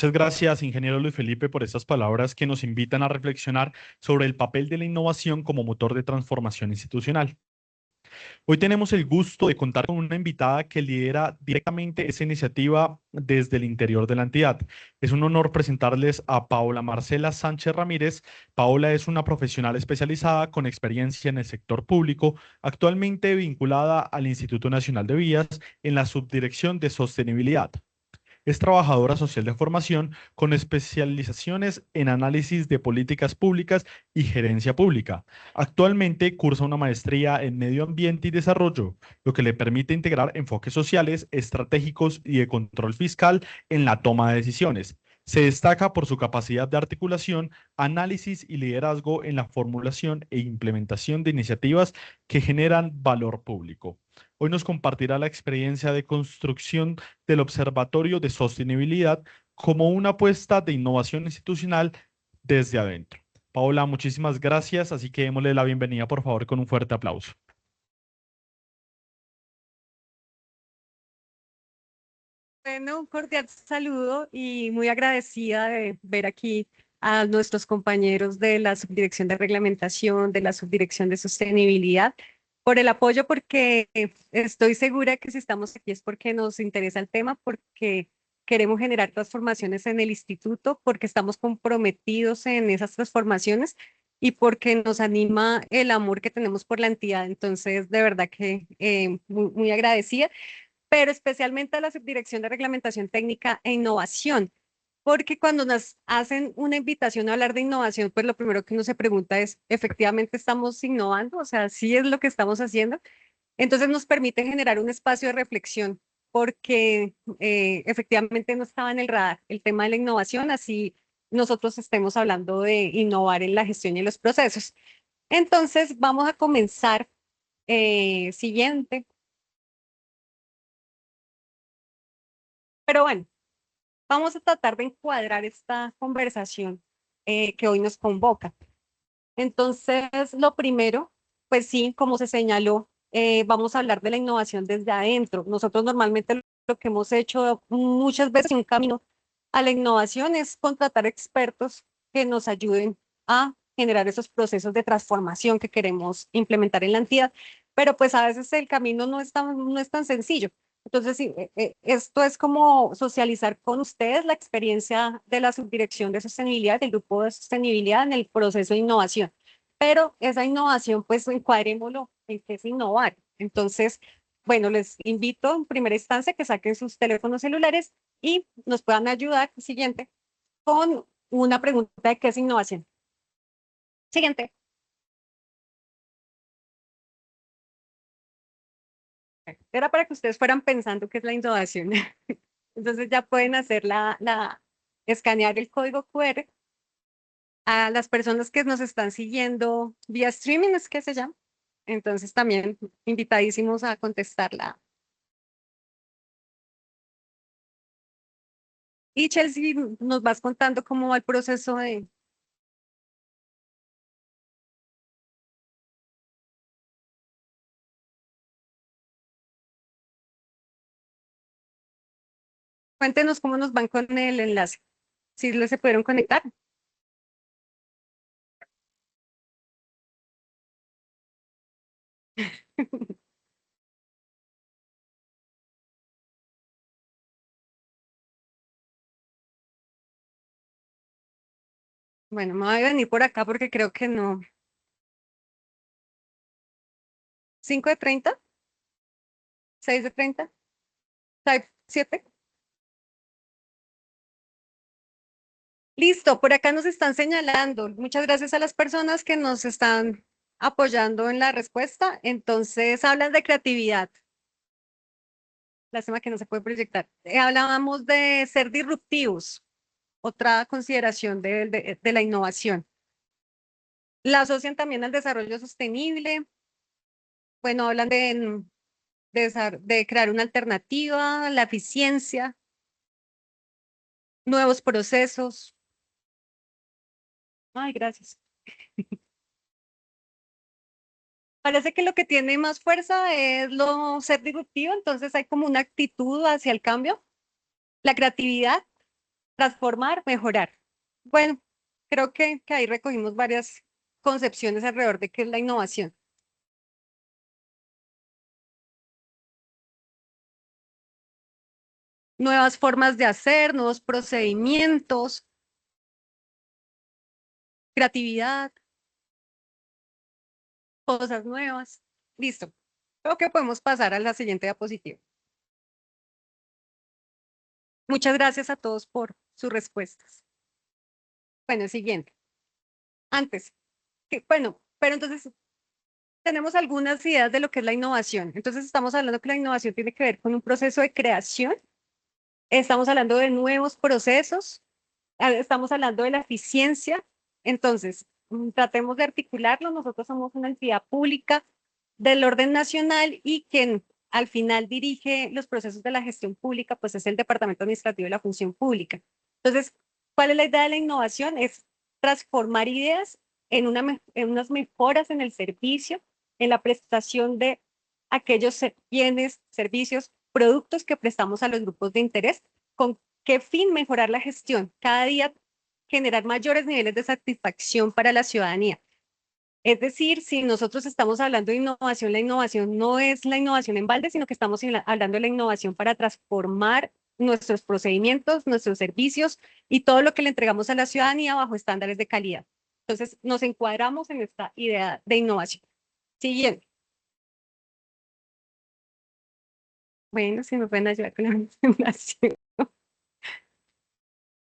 Muchas gracias, ingeniero Luis Felipe, por estas palabras que nos invitan a reflexionar sobre el papel de la innovación como motor de transformación institucional. Hoy tenemos el gusto de contar con una invitada que lidera directamente esa iniciativa desde el interior de la entidad. Es un honor presentarles a Paola Marcela Sánchez Ramírez. Paola es una profesional especializada con experiencia en el sector público, actualmente vinculada al Instituto Nacional de Vías en la Subdirección de Sostenibilidad. Es trabajadora social de formación con especializaciones en análisis de políticas públicas y gerencia pública. Actualmente cursa una maestría en medio ambiente y desarrollo, lo que le permite integrar enfoques sociales, estratégicos y de control fiscal en la toma de decisiones. Se destaca por su capacidad de articulación, análisis y liderazgo en la formulación e implementación de iniciativas que generan valor público. Hoy nos compartirá la experiencia de construcción del Observatorio de Sostenibilidad como una apuesta de innovación institucional desde adentro. Paola, muchísimas gracias, así que démosle la bienvenida, por favor, con un fuerte aplauso. Bueno, un cordial saludo y muy agradecida de ver aquí a nuestros compañeros de la Subdirección de Reglamentación, de la Subdirección de Sostenibilidad, por el apoyo, porque estoy segura que si estamos aquí es porque nos interesa el tema, porque queremos generar transformaciones en el instituto, porque estamos comprometidos en esas transformaciones y porque nos anima el amor que tenemos por la entidad. Entonces, de verdad que muy agradecida, pero especialmente a la Subdirección de Reglamentación Técnica e Innovación, porque cuando nos hacen una invitación a hablar de innovación, pues lo primero que uno se pregunta es, ¿efectivamente estamos innovando? O sea, ¿sí es lo que estamos haciendo? Entonces nos permite generar un espacio de reflexión, porque efectivamente no estaba en el radar el tema de la innovación, así nosotros estemos hablando de innovar en la gestión y en los procesos. Entonces vamos a comenzar. Siguiente. Pero bueno, vamos a tratar de encuadrar esta conversación que hoy nos convoca. Entonces, lo primero, pues sí, como se señaló, vamos a hablar de la innovación desde adentro. Nosotros normalmente lo que hemos hecho muchas veces en un camino a la innovación es contratar expertos que nos ayuden a generar esos procesos de transformación que queremos implementar en la entidad, pero pues a veces el camino no es tan sencillo. Entonces, sí, esto es como socializar con ustedes la experiencia de la Subdirección de Sostenibilidad, del Grupo de Sostenibilidad en el proceso de innovación. Pero esa innovación, pues encuadrémoslo en qué es innovar. Entonces, bueno, les invito en primera instancia que saquen sus teléfonos celulares y nos puedan ayudar, siguiente, con una pregunta de qué es innovación. Siguiente. Era para que ustedes fueran pensando qué es la innovación. Entonces ya pueden hacer escanear el código QR a las personas que nos están siguiendo vía streaming, es que se llama. Entonces también invitadísimos a contestarla. Y Chelsea, nos vas contando cómo va el proceso de... Cuéntenos cómo nos van con el enlace. Si se pudieron conectar. Bueno, me voy a venir por acá porque creo que no. 5 de 30, 6 de 30, Type 7. Listo, por acá nos están señalando. Muchas gracias a las personas que nos están apoyando en la respuesta. Entonces, hablan de creatividad. Lástima que no se puede proyectar. Hablábamos de ser disruptivos, otra consideración de la innovación. La asocian también al desarrollo sostenible. Bueno, hablan de crear una alternativa, la eficiencia, nuevos procesos. Ay, gracias. Parece que lo que tiene más fuerza es lo ser disruptivo, entonces hay como una actitud hacia el cambio, la creatividad transformar, mejorar. Bueno, creo que ahí recogimos varias concepciones alrededor de qué es la innovación. Nuevas formas de hacer, nuevos procedimientos, creatividad, cosas nuevas. Listo. Creo que podemos pasar a la siguiente diapositiva. Muchas gracias a todos por sus respuestas. Bueno, siguiente. Antes, bueno, pero entonces tenemos algunas ideas de lo que es la innovación. Entonces estamos hablando que la innovación tiene que ver con un proceso de creación, estamos hablando de nuevos procesos, estamos hablando de la eficiencia. Entonces, tratemos de articularlo. Nosotros somos una entidad pública del orden nacional y quien al final dirige los procesos de la gestión pública, pues es el Departamento Administrativo de la Función Pública. Entonces, ¿cuál es la idea de la innovación? Es transformar ideas en, en unas mejoras en el servicio, en la prestación de aquellos bienes, servicios, productos que prestamos a los grupos de interés. ¿Con qué fin? Mejorar la gestión. Cada día generar mayores niveles de satisfacción para la ciudadanía. Es decir, si nosotros estamos hablando de innovación, la innovación no es la innovación en balde, sino que estamos hablando de la innovación para transformar nuestros procedimientos, nuestros servicios y todo lo que le entregamos a la ciudadanía bajo estándares de calidad. Entonces, nos encuadramos en esta idea de innovación. Siguiente. Bueno, si me pueden ayudar con la presentación.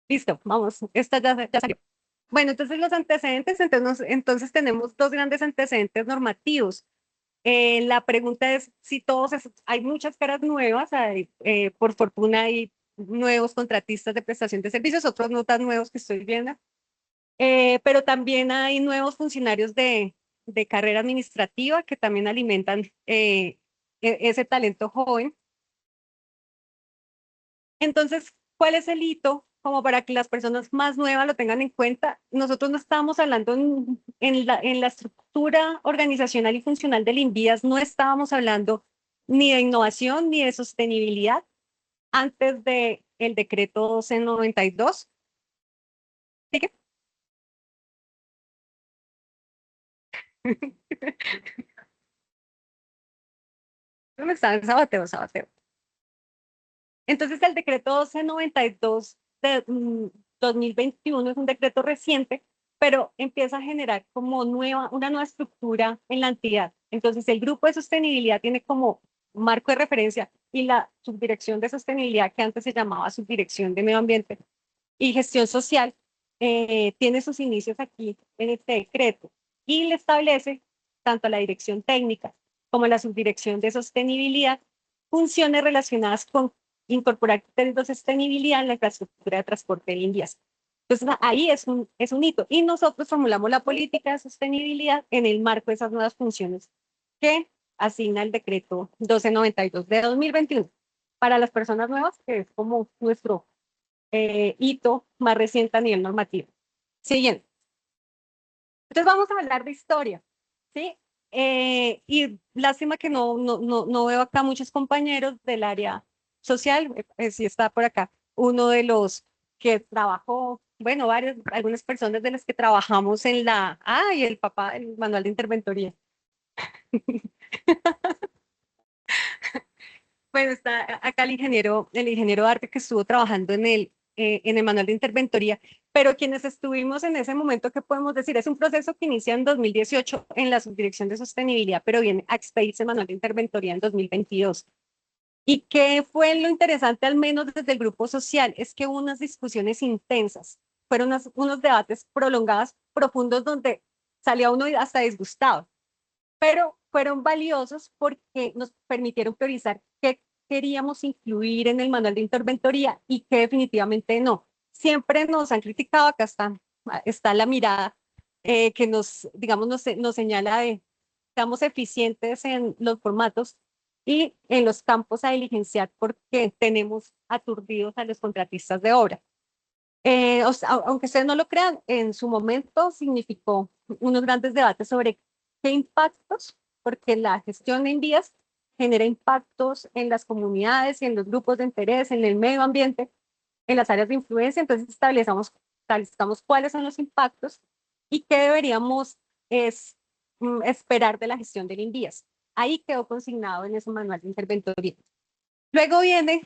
Listo, vamos. Esta ya salió. Bueno, entonces los antecedentes, entonces tenemos dos grandes antecedentes normativos. La pregunta es si hay muchas caras nuevas, por fortuna hay nuevos contratistas de prestación de servicios, otros no tan nuevos que estoy viendo, pero también hay nuevos funcionarios de carrera administrativa que también alimentan ese talento joven. Entonces, ¿cuál es el hito? Como para que las personas más nuevas lo tengan en cuenta, nosotros no estábamos hablando en la estructura organizacional y funcional del INVIAS, no estábamos hablando ni de innovación ni de sostenibilidad antes del decreto 1292. ¿Sí? No me están sabateo, sabateo. Entonces, el decreto 1292 de 2021 es un decreto reciente, pero empieza a generar como una nueva estructura en la entidad. Entonces, el grupo de sostenibilidad tiene como marco de referencia y la subdirección de sostenibilidad, que antes se llamaba subdirección de medio ambiente y gestión social, tiene sus inicios aquí en este decreto y le establece tanto la dirección técnica como la subdirección de sostenibilidad funciones relacionadas con incorporar criterios de sostenibilidad en la infraestructura de transporte de Indias. Entonces, ahí es un hito. Y nosotros formulamos la política de sostenibilidad en el marco de esas nuevas funciones que asigna el decreto 1292 de 2021 para las personas nuevas, que es como nuestro hito más reciente a nivel normativo. Siguiente. Entonces vamos a hablar de historia, ¿sí? Y lástima que no veo acá muchos compañeros del área social, sí está por acá, uno de los que trabajó, bueno, algunas personas de las que trabajamos en y el papá, el manual de interventoría. Bueno, está acá el ingeniero Arte que estuvo trabajando en el manual de interventoría, pero quienes estuvimos en ese momento, ¿qué podemos decir? Es un proceso que inicia en 2018 en la Subdirección de Sostenibilidad, pero viene a expedirse el manual de interventoría en 2022. ¿Y qué fue lo interesante, al menos desde el grupo social? Es que hubo unas discusiones intensas, fueron unos debates prolongados, profundos, donde salía uno hasta disgustado, pero fueron valiosos porque nos permitieron priorizar qué queríamos incluir en el manual de interventoría y qué definitivamente no. Siempre nos han criticado, acá está la mirada que digamos, nos señala de estamos eficientes en los formatos y en los campos a diligenciar porque tenemos aturdidos a los contratistas de obra. O sea, aunque ustedes no lo crean, en su momento significó unos grandes debates sobre qué impactos, porque la gestión en vías genera impactos en las comunidades y en los grupos de interés, en el medio ambiente, en las áreas de influencia, entonces establezcamos cuáles son los impactos y qué deberíamos es, esperar de la gestión del INVIAS. Ahí quedó consignado en ese manual de interventoría. Luego viene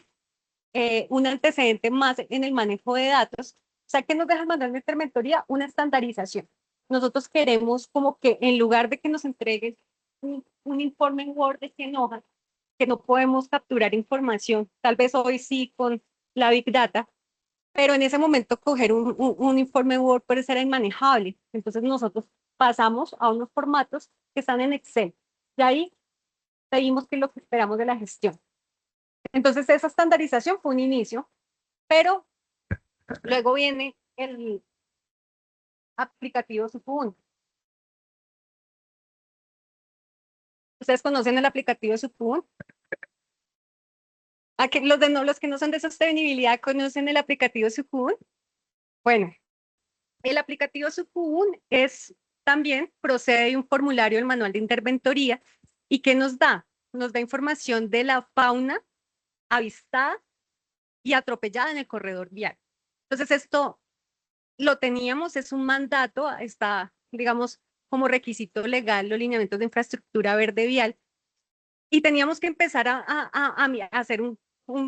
un antecedente más en el manejo de datos. O sea, ¿qué nos deja el manual de interventoría? Una estandarización. Nosotros queremos como que en lugar de que nos entreguen un informe en Word de 100 hojas, que no podemos capturar información, tal vez hoy sí con la Big Data, pero en ese momento coger un informe Word puede ser inmanejable. Entonces nosotros pasamos a unos formatos que están en Excel. Y ahí seguimos que es lo que esperamos de la gestión. Entonces esa estandarización fue un inicio, pero luego viene el aplicativo Supun. ¿Ustedes conocen el aplicativo Supun? ¿A que los que no son de sostenibilidad conocen el aplicativo Supun? Bueno, el aplicativo Supun es también procede de un formulario del manual de interventoría y ¿qué nos da? Nos da información de la fauna avistada y atropellada en el corredor vial. Entonces esto lo teníamos, es un mandato, está, digamos, como requisito legal los lineamientos de infraestructura verde vial y teníamos que empezar a hacer un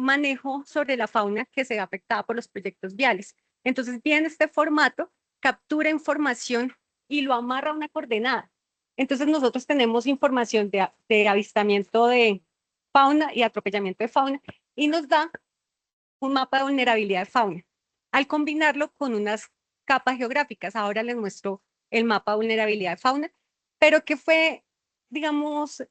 manejo sobre la fauna que se ve afectada por los proyectos viales. Entonces, viene este formato, captura información y lo amarra a una coordenada. Entonces, nosotros tenemos información de avistamiento de fauna y atropellamiento de fauna y nos da un mapa de vulnerabilidad de fauna. Al combinarlo con unas capas geográficas, ahora les muestro el mapa de vulnerabilidad de fauna, pero que fue, digamos,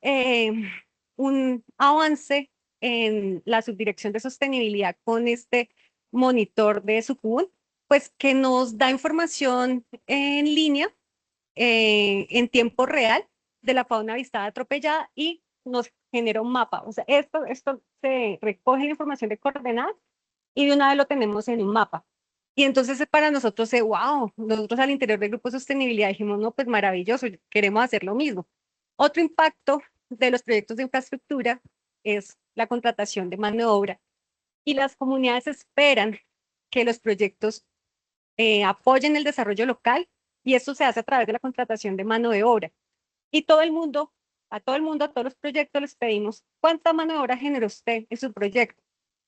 un avance en la subdirección de sostenibilidad con este monitor de Sucubun, pues que nos da información en línea, en tiempo real, de la fauna avistada atropellada y nos genera un mapa. O sea, esto se recoge la información de coordenadas y de una vez lo tenemos en un mapa. Y entonces para nosotros, wow, nosotros al interior del grupo de sostenibilidad dijimos, no, pues maravilloso, queremos hacer lo mismo. Otro impacto de los proyectos de infraestructura es la contratación de mano de obra y las comunidades esperan que los proyectos apoyen el desarrollo local y esto se hace a través de la contratación de mano de obra. Y todo el mundo, a todos los proyectos les pedimos, ¿cuánta mano de obra generó usted en su proyecto?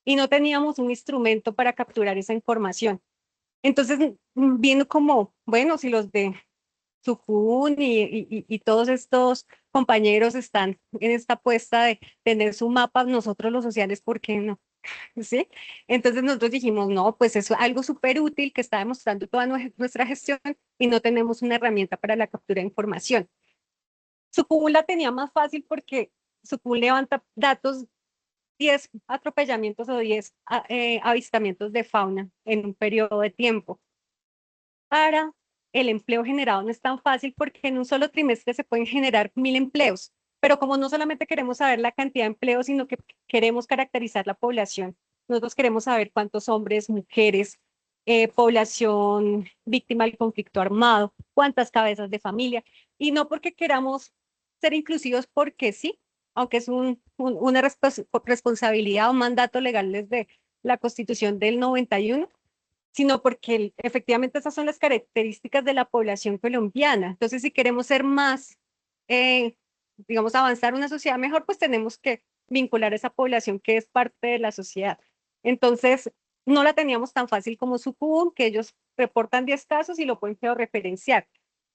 Y no teníamos un instrumento para capturar esa información. Entonces, viendo como, bueno, si los de Sujun y todos estos compañeros están en esta apuesta de tener su mapa, nosotros los sociales, ¿por qué no? ¿Sí? Entonces nosotros dijimos, no, pues es algo súper útil que está demostrando toda nuestra gestión y no tenemos una herramienta para la captura de información. Sucubun la tenía más fácil porque Sucubun levanta datos 10 atropellamientos o 10 avistamientos de fauna en un periodo de tiempo. Para el empleo generado no es tan fácil porque en un solo trimestre se pueden generar 1000 empleos, pero como no solamente queremos saber la cantidad de empleos, sino que queremos caracterizar la población, nosotros queremos saber cuántos hombres, mujeres, población víctima del conflicto armado, cuántas cabezas de familia, y no porque queramos ser inclusivos porque sí, aunque es una responsabilidad o un mandato legal desde la Constitución del 91, sino porque efectivamente esas son las características de la población colombiana. Entonces, si queremos ser más, digamos, avanzar una sociedad mejor, pues tenemos que vincular a esa población que es parte de la sociedad. Entonces, no la teníamos tan fácil como Sucubun, que ellos reportan 10 casos y lo pueden georreferenciar.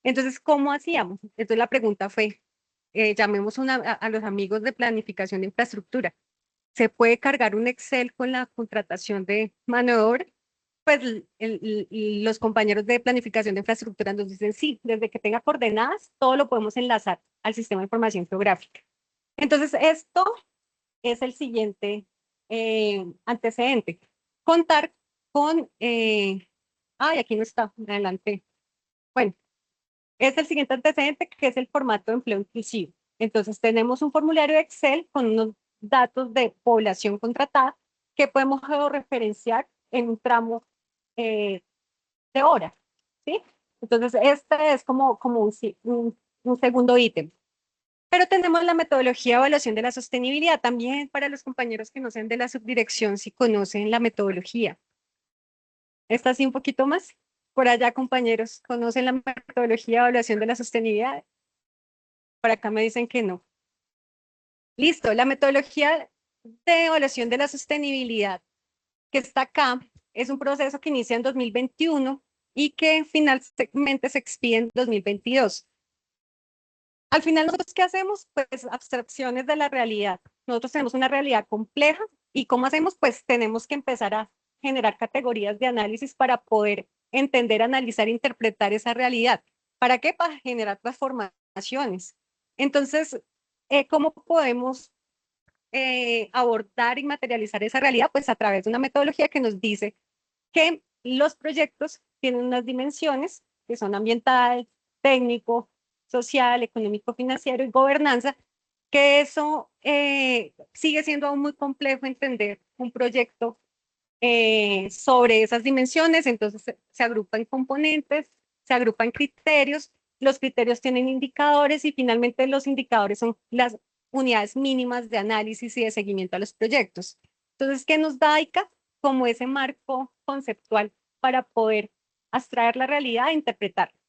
Entonces, ¿cómo hacíamos? Entonces, la pregunta fue, llamemos a los amigos de planificación de infraestructura. ¿Se puede cargar un Excel con la contratación de mano de obra? Pues los compañeros de planificación de infraestructura nos dicen, sí, desde que tenga coordenadas, todo lo podemos enlazar al sistema de información geográfica. Entonces, esto es el siguiente antecedente. Contar con, ay, aquí no está, adelante. Bueno, es el siguiente antecedente que es el formato de empleo inclusivo. Entonces, tenemos un formulario de Excel con unos datos de población contratada que podemos georreferenciar en un tramo eh, de hora, ¿sí? Entonces, este es como un segundo ítem. Pero tenemos la metodología de evaluación de la sostenibilidad también para los compañeros que no sean de la subdirección, si conocen la metodología. Esta sí un poquito más. Por allá, compañeros, ¿conocen la metodología de evaluación de la sostenibilidad? Por acá me dicen que no. Listo, la metodología de evaluación de la sostenibilidad que está acá es un proceso que inicia en 2021 y que finalmente se expide en 2022. Al final, ¿nosotros qué hacemos? Pues abstracciones de la realidad. Nosotros tenemos una realidad compleja y ¿cómo hacemos? Pues tenemos que empezar a generar categorías de análisis para poder entender, analizar, interpretar esa realidad. ¿Para qué? Para generar transformaciones. Entonces, ¿cómo podemos abordar y materializar esa realidad? Pues a través de una metodología que nos dice que los proyectos tienen unas dimensiones que son ambiental, técnico, social, económico, financiero y gobernanza, que eso sigue siendo aún muy complejo entender un proyecto sobre esas dimensiones, entonces se agrupan componentes, se agrupan criterios, los criterios tienen indicadores y finalmente los indicadores son las unidades mínimas de análisis y de seguimiento a los proyectos. Entonces, ¿qué nos da ICA? Como ese marco conceptual para poder abstraer la realidad e interpretarla.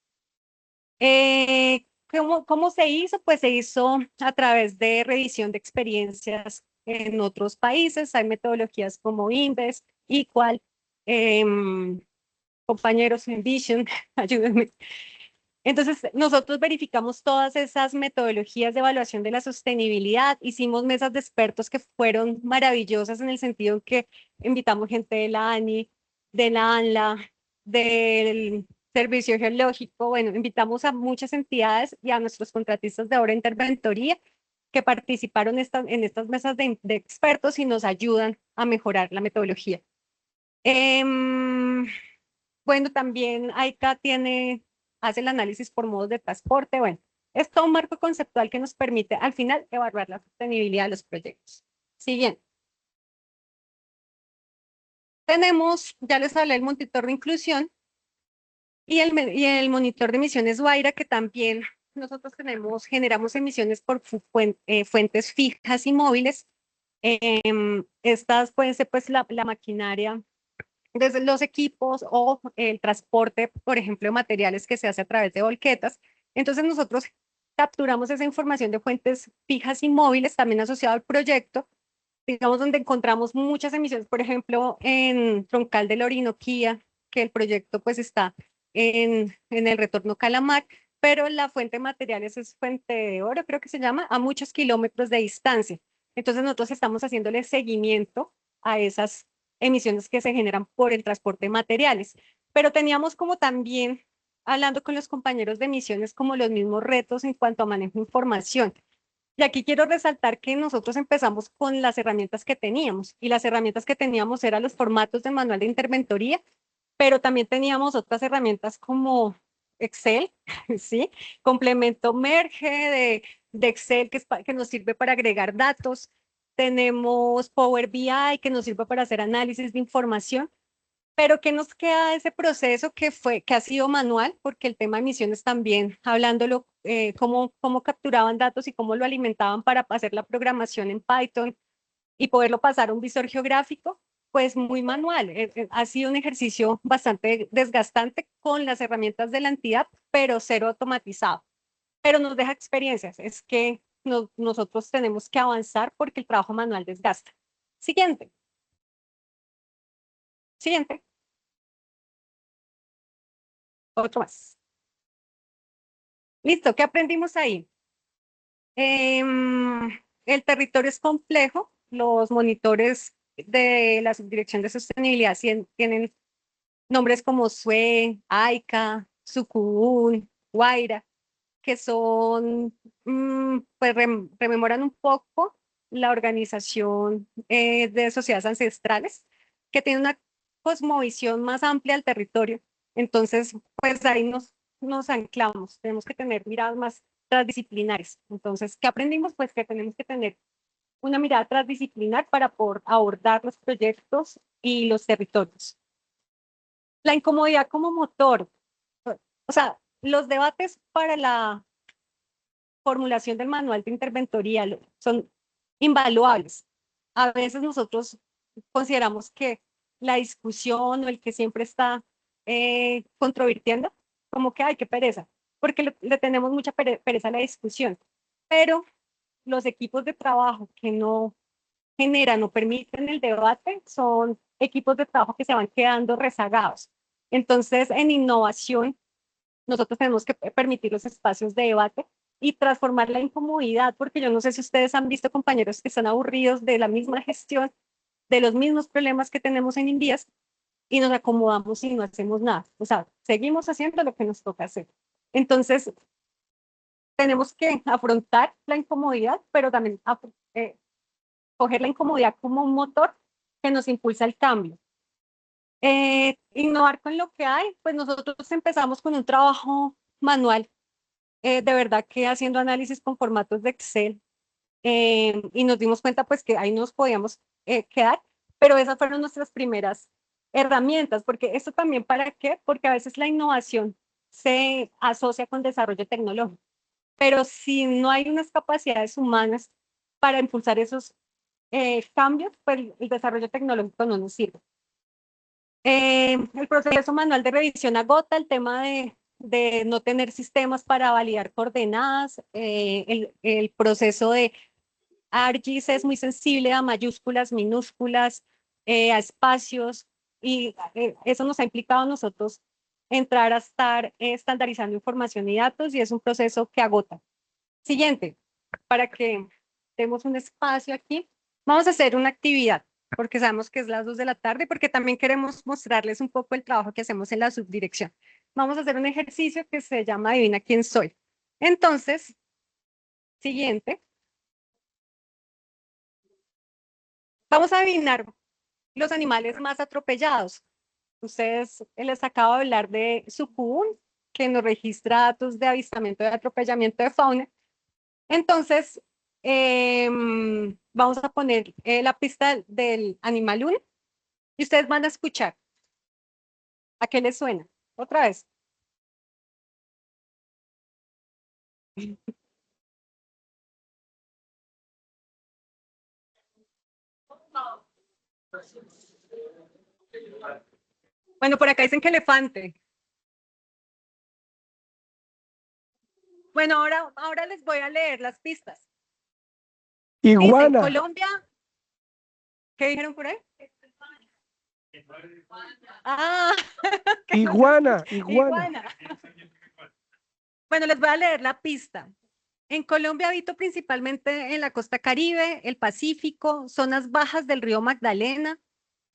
¿Cómo se hizo? Pues se hizo a través de revisión de experiencias en otros países. Hay metodologías como INVEST, Equal, compañeros en Vision, ayúdenme. Entonces, nosotros verificamos todas esas metodologías de evaluación de la sostenibilidad, hicimos mesas de expertos que fueron maravillosas en el sentido que invitamos gente de la ANI, de la ANLA, del Servicio Geológico, bueno, invitamos a muchas entidades y a nuestros contratistas de obra de interventoría que participaron en estas mesas de expertos y nos ayudan a mejorar la metodología. Bueno, también AICA hace el análisis por modos de transporte. Bueno, es todo un marco conceptual que nos permite al final evaluar la sostenibilidad de los proyectos. Siguiente. Tenemos, ya les hablé, el monitor de inclusión y el monitor de emisiones Guaira, que también nosotros generamos emisiones por fuentes fijas y móviles. Estas pueden ser pues la maquinaria desde los equipos o el transporte, por ejemplo, de materiales que se hace a través de volquetas. Entonces nosotros capturamos esa información de fuentes fijas y móviles también asociado al proyecto, digamos donde encontramos muchas emisiones, por ejemplo, en Troncal de la Orinoquía, que el proyecto pues está en el retorno Calamar, pero la fuente de materiales es Fuente de Oro, creo que se llama, a muchos kilómetros de distancia. Entonces nosotros estamos haciéndole seguimiento a esas emisiones que se generan por el transporte de materiales. Pero teníamos como también, hablando con los compañeros de emisiones, como los mismos retos en cuanto a manejo de información. Y aquí quiero resaltar que nosotros empezamos con las herramientas que teníamos, y las herramientas que teníamos eran los formatos de manual de interventoría, pero también teníamos otras herramientas como Excel, ¿sí? Complemento Merge de Excel que nos sirve para agregar datos. Tenemos Power BI que nos sirve para hacer análisis de información. Pero ¿qué nos queda de ese proceso que ha sido manual? Porque el tema de misiones también, hablándolo, cómo capturaban datos y cómo lo alimentaban para hacer la programación en Python y poderlo pasar a un visor geográfico, pues muy manual. Ha sido un ejercicio bastante desgastante con las herramientas de la entidad, pero cero automatizado. Pero nos deja experiencias. Es que nosotros tenemos que avanzar porque el trabajo manual desgasta. Siguiente. Siguiente. Otro más. Listo, ¿qué aprendimos ahí? Em, el territorio es complejo, los monitores de la Subdirección de Sostenibilidad tienen nombres como SUE, AICA, Sucubún, Guaira, que son, pues rememoran un poco la organización de sociedades ancestrales, que tiene una cosmovisión más amplia del territorio. Entonces, pues ahí nos anclamos, tenemos que tener miradas más transdisciplinares. Entonces, ¿qué aprendimos? Pues que tenemos que tener una mirada transdisciplinar para poder abordar los proyectos y los territorios. La incomodidad como motor, o sea, los debates para la formulación del manual de interventoría son invaluables. A veces nosotros consideramos que la discusión o el que siempre está controvirtiendo, como que, ay, qué pereza, porque le tenemos mucha pereza a la discusión. Pero los equipos de trabajo que no generan o permiten el debate son equipos de trabajo que se van quedando rezagados. Entonces, en innovación, nosotros tenemos que permitir los espacios de debate y transformar la incomodidad, porque yo no sé si ustedes han visto compañeros que están aburridos de la misma gestión, de los mismos problemas que tenemos en Invías y nos acomodamos y no hacemos nada. O sea, seguimos haciendo lo que nos toca hacer. Entonces, tenemos que afrontar la incomodidad, pero también coger la incomodidad como un motor que nos impulsa el cambio. Innovar con lo que hay, pues nosotros empezamos con un trabajo manual, de verdad que haciendo análisis con formatos de Excel, y nos dimos cuenta pues que ahí nos podíamos quedar, pero esas fueron nuestras primeras herramientas, porque esto también para qué, porque a veces la innovación se asocia con desarrollo tecnológico, pero si no hay unas capacidades humanas para impulsar esos cambios, pues el desarrollo tecnológico no nos sirve. El proceso manual de revisión agota el tema de no tener sistemas para validar coordenadas. El proceso de ARGIS es muy sensible a mayúsculas, minúsculas, a espacios, y eso nos ha implicado a nosotros entrar a estar estandarizando información y datos, y es un proceso que agota. Siguiente, para que demos un espacio aquí, vamos a hacer una actividad, porque sabemos que es las 2 de la tarde, porque también queremos mostrarles un poco el trabajo que hacemos en la subdirección. Vamos a hacer un ejercicio que se llama Adivina quién soy. Entonces, siguiente, vamos a adivinar los animales más atropellados. Ustedes les acabo de hablar de Sucubún, que nos registra datos de avistamiento y atropellamiento de fauna. Entonces, vamos a poner la pista del animal 1 y ustedes van a escuchar. ¿A qué les suena? Otra vez. Bueno, por acá dicen que elefante. Bueno, ahora les voy a leer las pistas. Dice, Iguana, Colombia, ¿qué dijeron por ahí? Ah, que no se iguana, escucha. iguana. Iguana. Bueno, les voy a leer la pista. En Colombia habito principalmente en la costa Caribe, el Pacífico, zonas bajas del río Magdalena,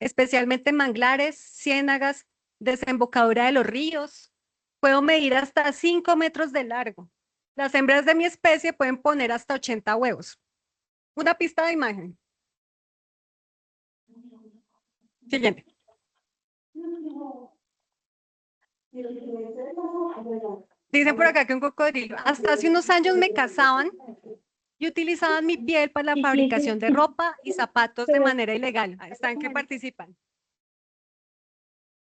especialmente en manglares, ciénagas, desembocadura de los ríos. Puedo medir hasta 5 metros de largo. Las hembras de mi especie pueden poner hasta 80 huevos. Una pista de imagen. Siguiente. Dicen por acá que un cocodrilo. Hasta hace unos años me cazaban y utilizaban mi piel para la fabricación de ropa y zapatos de manera ilegal. Ahí están que participan.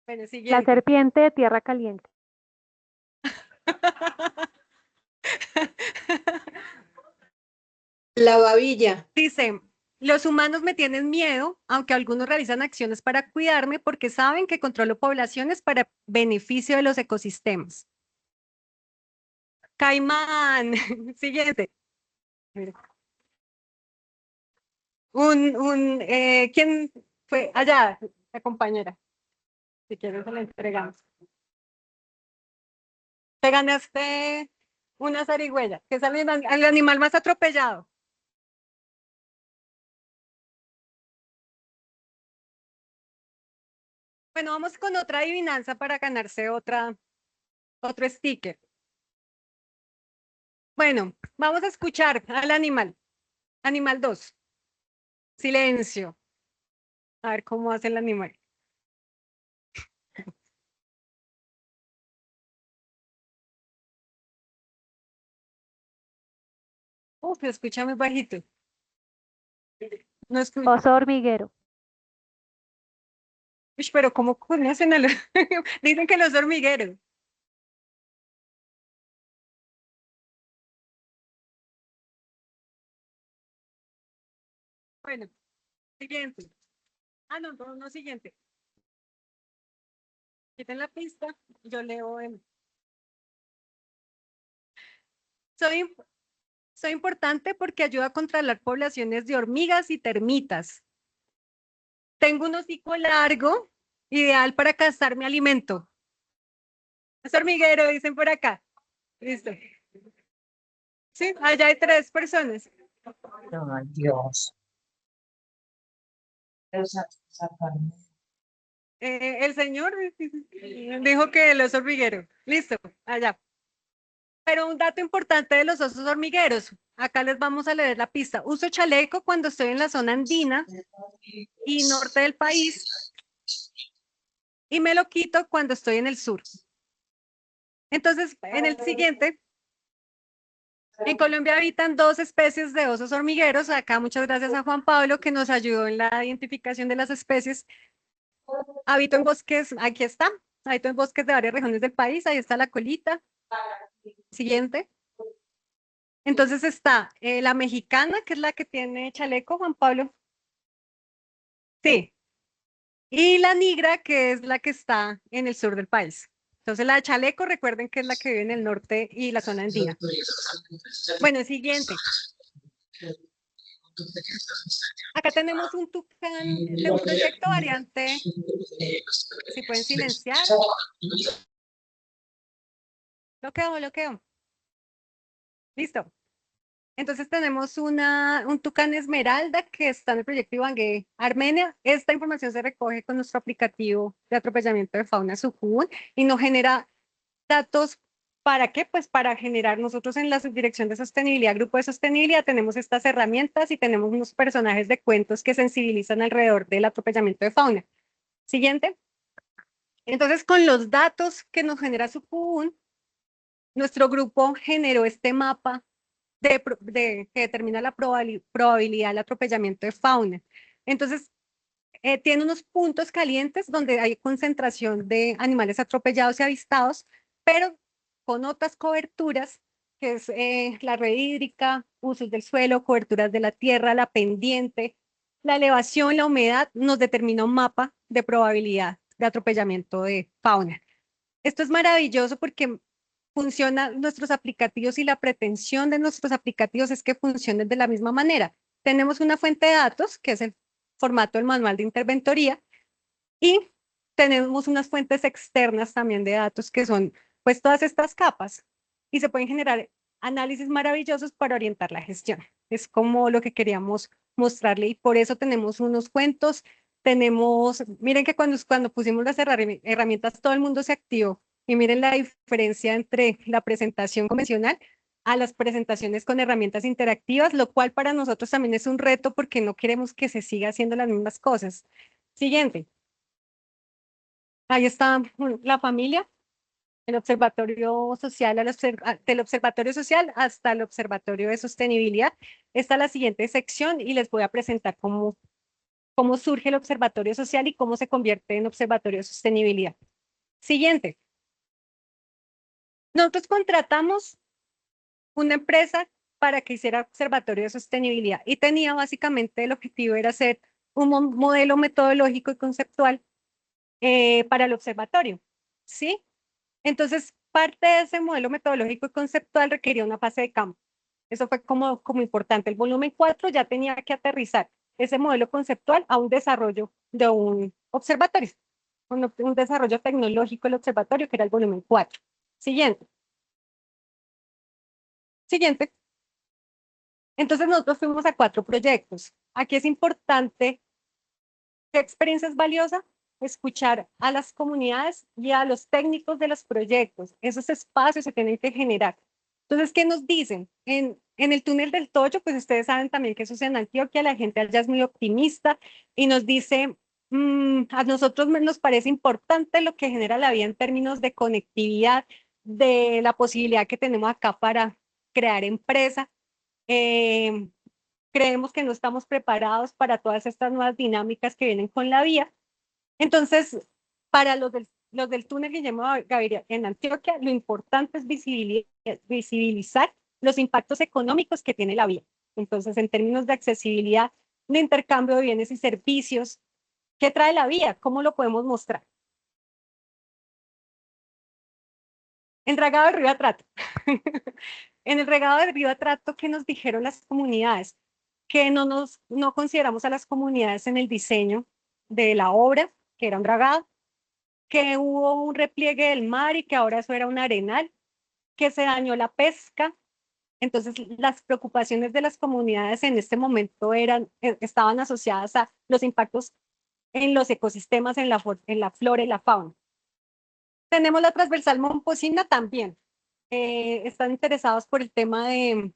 Bueno, La siguiente. serpiente de tierra caliente. La babilla. Dice, los humanos me tienen miedo, aunque algunos realizan acciones para cuidarme porque saben que controlo poblaciones para beneficio de los ecosistemas. Caimán. Siguiente. ¿Quién fue? Allá, la compañera. Si quieres, se la entregamos. Te ganaste una zarigüeya, que es el animal más atropellado. Bueno, vamos con otra adivinanza para ganarse otro sticker. Bueno, vamos a escuchar al animal. Animal 2. Silencio. A ver cómo hace el animal. Uf, se escucha muy bajito. No escucha. Oso hormiguero. Uy, pero ¿cómo conocen a los... Dicen que los hormigueros. Bueno, siguiente. Ah, no, no, no, siguiente. Quiten la pista, yo leo Soy, soy importante porque ayuda a controlar poblaciones de hormigas y termitas. Tengo un hocico largo, ideal para cazar mi alimento. Es hormiguero, dicen por acá. Listo. Sí, allá hay 3 personas. Ay, Dios. El señor dijo que él es hormiguero. Listo, allá. Pero un dato importante de los osos hormigueros. Acá les vamos a leer la pista. Uso chaleco cuando estoy en la zona andina y norte del país y me lo quito cuando estoy en el sur. Entonces, en el siguiente, en Colombia habitan 2 especies de osos hormigueros. Acá muchas gracias a Juan Pablo que nos ayudó en la identificación de las especies. Habito en bosques, aquí está, habito en bosques de varias regiones del país, ahí está la colita. Siguiente. Entonces está la mexicana, que es la que tiene chaleco, Juan Pablo. Sí. Y la negra, que es la que está en el sur del país. Entonces la de chaleco, recuerden que es la que vive en el norte y la zona andina. Bueno, siguiente. Acá tenemos un tucán de un proyecto variante. Si pueden silenciar. Bloqueo. Listo. Entonces tenemos un tucán esmeralda que está en el proyecto Ibagué, Armenia. Esta información se recoge con nuestro aplicativo de atropellamiento de fauna Sucubún y nos genera datos. ¿Para qué? Pues para generar nosotros en la subdirección de sostenibilidad, grupo de sostenibilidad, tenemos estas herramientas y tenemos unos personajes de cuentos que sensibilizan alrededor del atropellamiento de fauna. Siguiente. Entonces, con los datos que nos genera Sucubún, nuestro grupo generó este mapa que determina la probabilidad del atropellamiento de fauna. Entonces, tiene unos puntos calientes donde hay concentración de animales atropellados y avistados, pero con otras coberturas, que es la red hídrica, usos del suelo, coberturas de la tierra, la pendiente, la elevación, la humedad, nos determina un mapa de probabilidad de atropellamiento de fauna. Esto es maravilloso porque funcionan nuestros aplicativos y la pretensión de nuestros aplicativos es que funcionen de la misma manera. Tenemos una fuente de datos, que es el formato del manual de interventoría, y tenemos unas fuentes externas también de datos, que son pues todas estas capas, y se pueden generar análisis maravillosos para orientar la gestión. Es como lo que queríamos mostrarle, y por eso tenemos unos cuentos, miren que cuando pusimos las herramientas, todo el mundo se activó, y miren la diferencia entre la presentación convencional a las presentaciones con herramientas interactivas, lo cual para nosotros también es un reto porque no queremos que se siga haciendo las mismas cosas. Siguiente. Ahí está la familia, el observatorio social, del observatorio social hasta el observatorio de sostenibilidad. Esta es la siguiente sección y les voy a presentar cómo surge el observatorio social y cómo se convierte en observatorio de sostenibilidad. Siguiente. Nosotros contratamos una empresa para que hiciera observatorio de sostenibilidad y tenía básicamente el objetivo era hacer un modelo metodológico y conceptual para el observatorio, ¿sí? Entonces, parte de ese modelo metodológico y conceptual requería una fase de campo. Eso fue como importante. El volumen 4 ya tenía que aterrizar ese modelo conceptual a un desarrollo de un observatorio, un desarrollo tecnológico del observatorio, que era el volumen 4. Siguiente. Siguiente. Entonces nosotros fuimos a 4 proyectos. Aquí es importante. ¿Qué experiencia es valiosa? Escuchar a las comunidades y a los técnicos de los proyectos. Esos espacios se tienen que generar. Entonces, ¿qué nos dicen? En el túnel del Toyo, pues ustedes saben también que eso es en Antioquia, la gente allá es muy optimista y nos dice, a nosotros nos parece importante lo que genera la vía en términos de conectividad, de la posibilidad que tenemos acá para crear empresa. Eh, Creemos que no estamos preparados para todas estas nuevas dinámicas que vienen con la vía. Entonces, para los del túnel Guillermo Gaviria en Antioquia, lo importante es visibilizar los impactos económicos que tiene la vía. Entonces, en términos de accesibilidad, de intercambio de bienes y servicios, ¿qué trae la vía? ¿Cómo lo podemos mostrar? En regado de Río Atrato. En el regado de Río Atrato, ¿qué nos dijeron las comunidades? Que no consideramos a las comunidades en el diseño de la obra, que era un dragado, que hubo un repliegue del mar y que ahora eso era un arenal, que se dañó la pesca. Entonces, las preocupaciones de las comunidades en este momento estaban asociadas a los impactos en los ecosistemas, en la flora y la fauna. Tenemos la transversal Momposina también. Están interesados por el tema de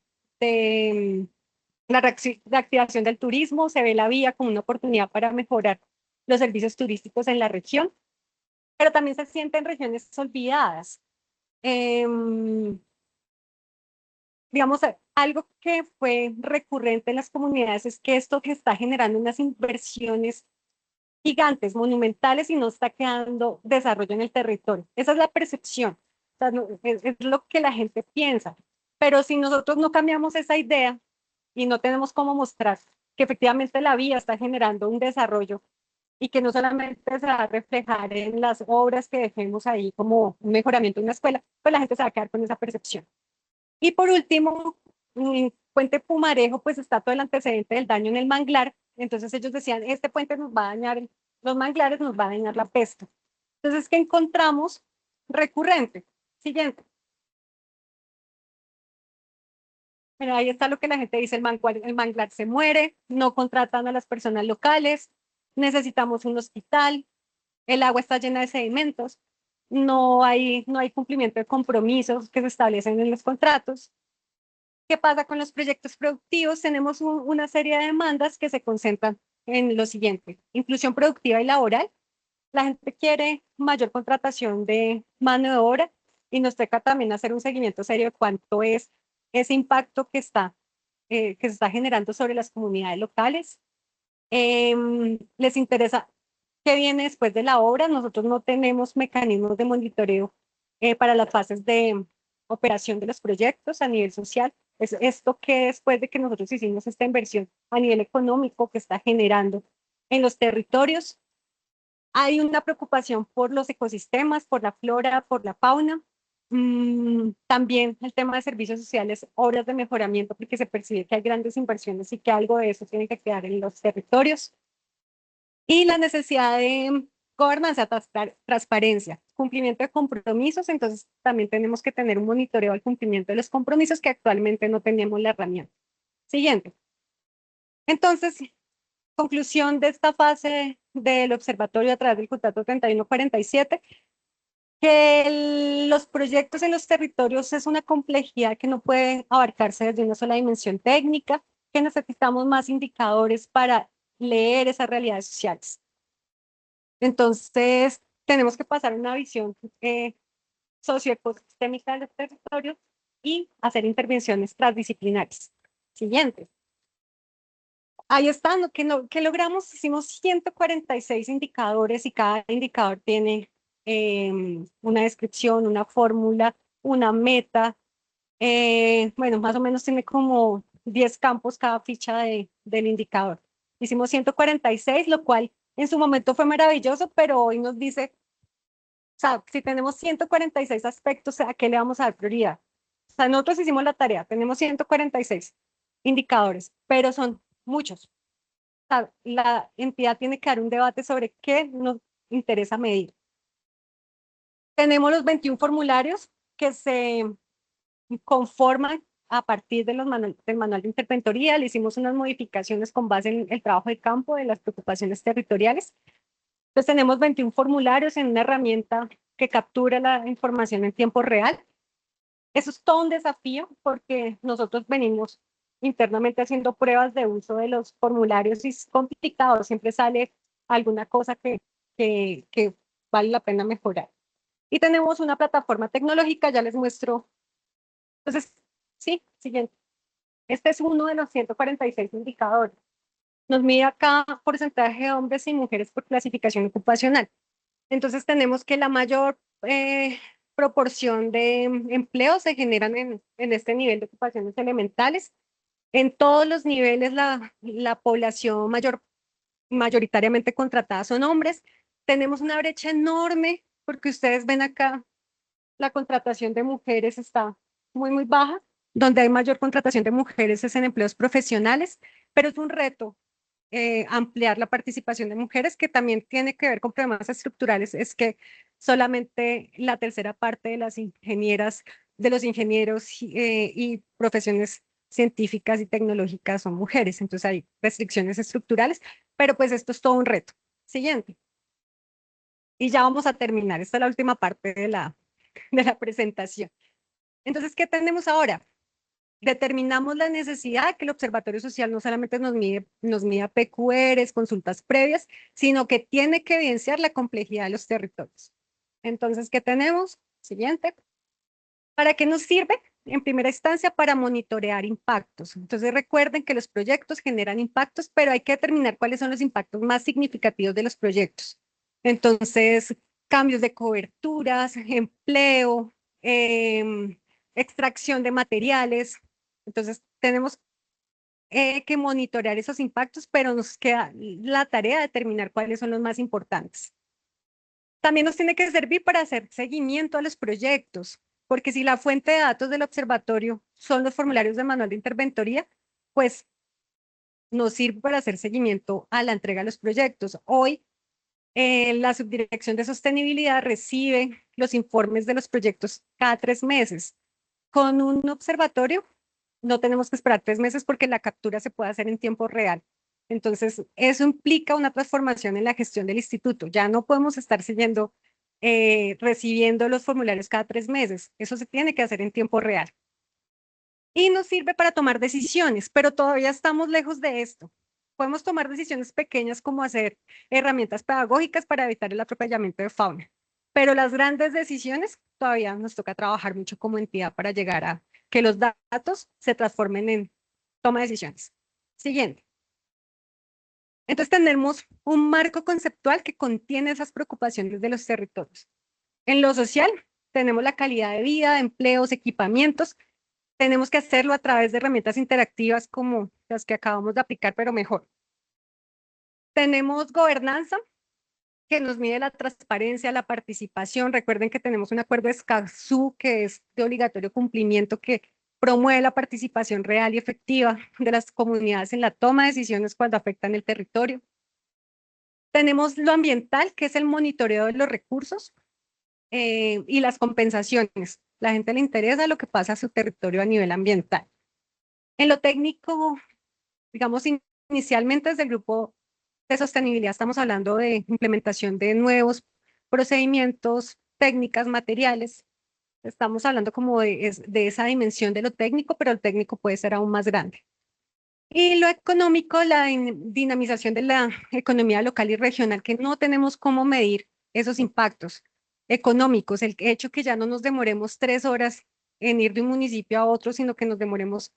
la reactivación del turismo, se ve la vía como una oportunidad para mejorar los servicios turísticos en la región, pero también se sienten regiones olvidadas. Digamos, algo que fue recurrente en las comunidades es que esto que está generando unas inversiones gigantes, monumentales, y no está quedando desarrollo en el territorio. Esa es la percepción, o sea, es lo que la gente piensa. Pero si nosotros no cambiamos esa idea y no tenemos cómo mostrar que efectivamente la vía está generando un desarrollo y que no solamente se va a reflejar en las obras que dejemos ahí como un mejoramiento de una escuela, pues la gente se va a quedar con esa percepción. Y por último, en Puente Pumarejo, pues está todo el antecedente del daño en el manglar. Entonces ellos decían, este puente nos va a dañar los manglares, nos va a dañar la pesca. Entonces, ¿qué encontramos recurrente? Siguiente. Pero ahí está lo que la gente dice, el manglar se muere, no contratan a las personas locales, necesitamos un hospital, el agua está llena de sedimentos, no hay cumplimiento de compromisos que se establecen en los contratos. ¿Qué pasa con los proyectos productivos? Tenemos una serie de demandas que se concentran en lo siguiente: inclusión productiva y laboral. La gente quiere mayor contratación de mano de obra y nos toca también hacer un seguimiento serio de cuánto es ese impacto que se está generando sobre las comunidades locales. Les interesa qué viene después de la obra. Nosotros no tenemos mecanismos de monitoreo para las fases de operación de los proyectos a nivel social. Es esto que después de que nosotros hicimos esta inversión a nivel económico que está generando en los territorios. Hay una preocupación por los ecosistemas, por la flora, por la fauna. También el tema de servicios sociales, obras de mejoramiento, porque se percibe que hay grandes inversiones y que algo de eso tiene que quedar en los territorios. Y la necesidad de gobernanza, transparencia, cumplimiento de compromisos. Entonces también tenemos que tener un monitoreo al cumplimiento de los compromisos que actualmente no tenemos la herramienta. Siguiente. Entonces, conclusión de esta fase del observatorio a través del contrato 3147, que los proyectos en los territorios es una complejidad que no puede abarcarse desde una sola dimensión técnica, que necesitamos más indicadores para leer esas realidades sociales. Entonces, tenemos que pasar a una visión socioecosistémica de los territorios y hacer intervenciones transdisciplinares. Siguiente. Ahí está, ¿qué logramos? Hicimos 146 indicadores y cada indicador tiene una descripción, una fórmula, una meta. Bueno, más o menos tiene como 10 campos cada ficha del indicador. Hicimos 146, lo cual en su momento fue maravilloso, pero hoy nos dice, o sea, si tenemos 146 aspectos, ¿a qué le vamos a dar prioridad? O sea, nosotros hicimos la tarea, tenemos 146 indicadores, pero son muchos. O sea, la entidad tiene que dar un debate sobre qué nos interesa medir. Tenemos los 21 formularios que se conforman a partir de del manual de interventoría. Le hicimos unas modificaciones con base en el trabajo de campo de las preocupaciones territoriales. Entonces tenemos 21 formularios en una herramienta que captura la información en tiempo real. Eso es todo un desafío porque nosotros venimos internamente haciendo pruebas de uso de los formularios y es complicado, siempre sale alguna cosa que vale la pena mejorar. Y tenemos una plataforma tecnológica, ya les muestro. Entonces, sí, siguiente. Este es uno de los 146 indicadores. Nos mide acá porcentaje de hombres y mujeres por clasificación ocupacional. Entonces tenemos que la mayor proporción de empleos se generan en este nivel de ocupaciones elementales. En todos los niveles la población mayoritariamente contratada son hombres. Tenemos una brecha enorme porque ustedes ven acá la contratación de mujeres está muy baja. Donde hay mayor contratación de mujeres es en empleos profesionales, pero es un reto ampliar la participación de mujeres, que también tiene que ver con problemas estructurales. Es que solamente la tercera parte de las ingenieras, de los ingenieros y profesiones científicas y tecnológicas son mujeres. Entonces hay restricciones estructurales, pero pues esto es todo un reto. Siguiente. Y ya vamos a terminar. Esta es la última parte de de la presentación. Entonces, ¿qué tenemos ahora? Determinamos la necesidad que el Observatorio Social no solamente nos mida PQRs, consultas previas, sino que tiene que evidenciar la complejidad de los territorios. Entonces, ¿qué tenemos? Siguiente. ¿Para qué nos sirve? En primera instancia, para monitorear impactos. Entonces, recuerden que los proyectos generan impactos, pero hay que determinar cuáles son los impactos más significativos de los proyectos. Entonces, cambios de coberturas, empleo, extracción de materiales. Entonces, tenemos que monitorear esos impactos, pero nos queda la tarea de determinar cuáles son los más importantes. También nos tiene que servir para hacer seguimiento a los proyectos, porque si la fuente de datos del observatorio son los formularios de manual de interventoría, pues nos sirve para hacer seguimiento a la entrega de los proyectos. Hoy, la Subdirección de Sostenibilidad recibe los informes de los proyectos cada 3 meses. Con un observatorio no tenemos que esperar 3 meses porque la captura se puede hacer en tiempo real. Entonces, eso implica una transformación en la gestión del instituto. Ya no podemos estar recibiendo los formularios cada 3 meses. Eso se tiene que hacer en tiempo real. Y nos sirve para tomar decisiones, pero todavía estamos lejos de esto. Podemos tomar decisiones pequeñas como hacer herramientas pedagógicas para evitar el atropellamiento de fauna. Pero las grandes decisiones todavía nos toca trabajar mucho como entidad para llegar a que los datos se transformen en toma de decisiones. Siguiente. Entonces tenemos un marco conceptual que contiene esas preocupaciones de los territorios. En lo social, tenemos la calidad de vida, empleos, equipamientos. Tenemos que hacerlo a través de herramientas interactivas como las que acabamos de aplicar, pero mejor. Tenemos gobernanza, que nos mide la transparencia, la participación. Recuerden que tenemos un acuerdo de Escazú que es de obligatorio cumplimiento, que promueve la participación real y efectiva de las comunidades en la toma de decisiones cuando afectan el territorio. Tenemos lo ambiental, que es el monitoreo de los recursos y las compensaciones. La gente le interesa lo que pasa a su territorio a nivel ambiental. En lo técnico, digamos, inicialmente desde el grupo de sostenibilidad estamos hablando de implementación de nuevos procedimientos, técnicas, materiales. Estamos hablando como de esa dimensión de lo técnico, pero el técnico puede ser aún más grande. Y lo económico, la dinamización de la economía local y regional, que no tenemos cómo medir esos impactos económicos, el hecho que ya no nos demoremos 3 horas en ir de un municipio a otro, sino que nos demoremos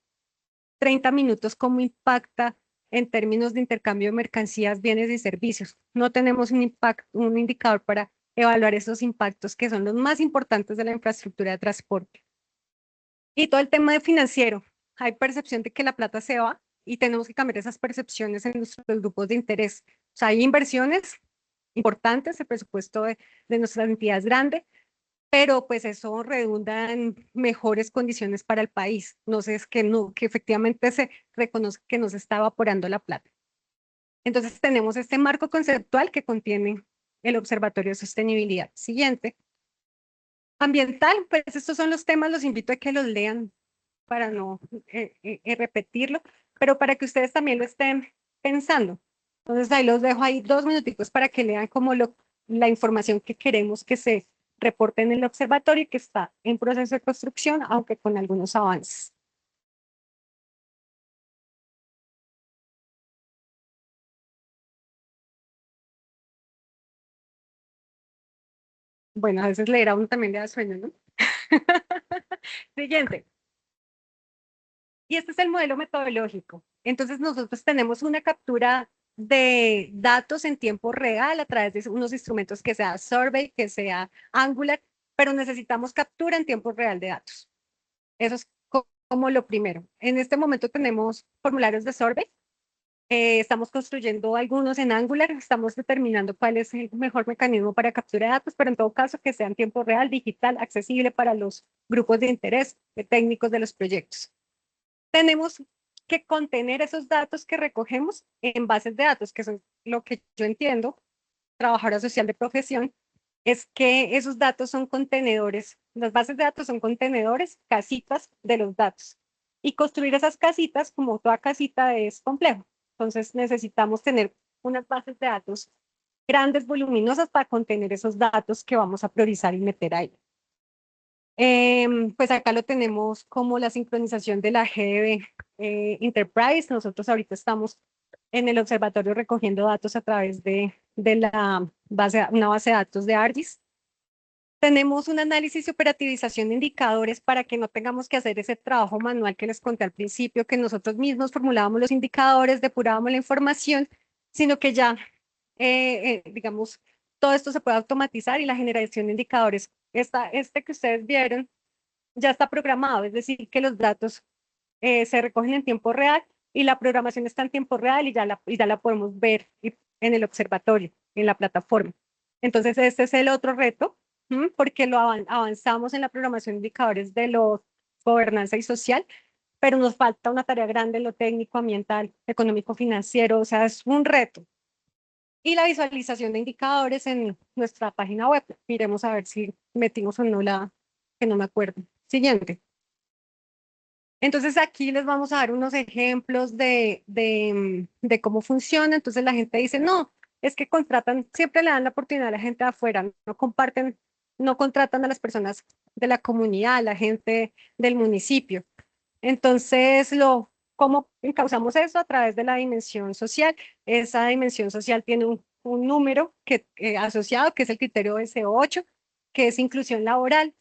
30 minutos, cómo impacta en términos de intercambio de mercancías, bienes y servicios. No tenemos un indicador para evaluar esos impactos que son los más importantes de la infraestructura de transporte. Y todo el tema de financiero. Hay percepción de que la plata se va y tenemos que cambiar esas percepciones en nuestros grupos de interés. O sea, hay inversiones importantes, el presupuesto de nuestras entidades grande, pero pues eso redunda en mejores condiciones para el país. No sé, es que no, que efectivamente se reconoce que no se está evaporando la plata. Entonces tenemos este marco conceptual que contiene el Observatorio de Sostenibilidad. Siguiente. Ambiental, pues estos son los temas, los invito a que los lean para no repetirlo, pero para que ustedes también lo estén pensando. Entonces ahí los dejo ahí 2 minuticos para que lean como la información que queremos que se reporte en el observatorio, que está en proceso de construcción, aunque con algunos avances. Bueno, a veces leer a uno también le da sueño, ¿no? Siguiente. Y este es el modelo metodológico. Entonces nosotros tenemos una captura de datos en tiempo real a través de unos instrumentos que sea Survey, que sea Angular, pero necesitamos captura en tiempo real de datos. Eso es como lo primero. En este momento tenemos formularios de Survey Estamos construyendo algunos en Angular, estamos determinando cuál es el mejor mecanismo para captura de datos, pero en todo caso que sea en tiempo real, digital, accesible para los grupos de interés técnicos de los proyectos. Tenemos que contener esos datos que recogemos en bases de datos, que son lo que yo entiendo, trabajadora social de profesión, es que esos datos son contenedores, las bases de datos son contenedores, casitas de los datos. Y construir esas casitas, como toda casita, es complejo. Entonces necesitamos tener unas bases de datos grandes, voluminosas, para contener esos datos que vamos a priorizar y meter ahí. Pues acá lo tenemos como la sincronización de la GDB Enterprise. Nosotros ahorita estamos en el observatorio recogiendo datos a través de la base, una base de datos de ARGIS. Tenemos un análisis y operativización de indicadores para que no tengamos que hacer ese trabajo manual que les conté al principio, que nosotros mismos formulábamos los indicadores, depurábamos la información, sino que ya, digamos, todo esto se puede automatizar y la generación de indicadores, este que ustedes vieron, ya está programado, es decir, que los datos se recogen en tiempo real y la programación está en tiempo real y ya la podemos ver en el observatorio, en la plataforma. Entonces, este es el otro reto, porque avanzamos en la programación de indicadores de los gobernanza y social, pero nos falta una tarea grande en lo técnico, ambiental, económico, financiero, o sea, es un reto. Y la visualización de indicadores en nuestra página web. Miremos a ver si metimos o no que no me acuerdo. Siguiente. Entonces aquí les vamos a dar unos ejemplos de cómo funciona. Entonces la gente dice, no, es que contratan, siempre le dan la oportunidad a la gente de afuera, no comparten, no contratan a las personas de la comunidad, a la gente del municipio. Entonces, ¿cómo encauzamos eso? A través de la dimensión social. Esa dimensión social tiene un número asociado, que es el criterio SO8, que es inclusión laboral.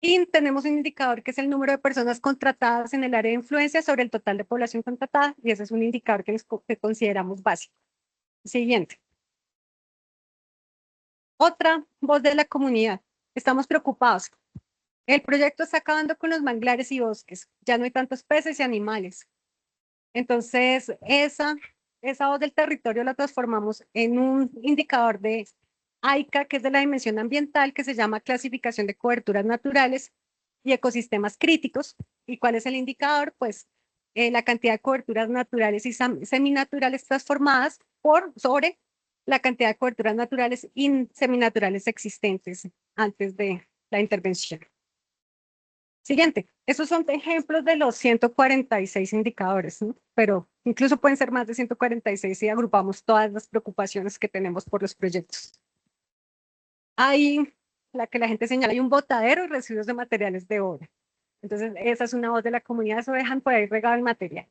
Y tenemos un indicador que es el número de personas contratadas en el área de influencia sobre el total de población contratada, y ese es un indicador que consideramos básico. Siguiente. Otra voz de la comunidad. Estamos preocupados. El proyecto está acabando con los manglares y bosques. Ya no hay tantos peces y animales. Entonces, esa voz del territorio la transformamos en un indicador de AICA, que es de la dimensión ambiental, que se llama clasificación de coberturas naturales y ecosistemas críticos. ¿Y cuál es el indicador? Pues la cantidad de coberturas naturales y seminaturales transformadas sobre la cantidad de coberturas naturales y seminaturales existentes antes de la intervención. Siguiente. Esos son ejemplos de los 146 indicadores, ¿no? Pero incluso pueden ser más de 146 si agrupamos todas las preocupaciones que tenemos por los proyectos. Hay la que la gente señala, hay un botadero y residuos de materiales de obra. Entonces, esa es una voz de la comunidad, eso dejan por ahí regado el material.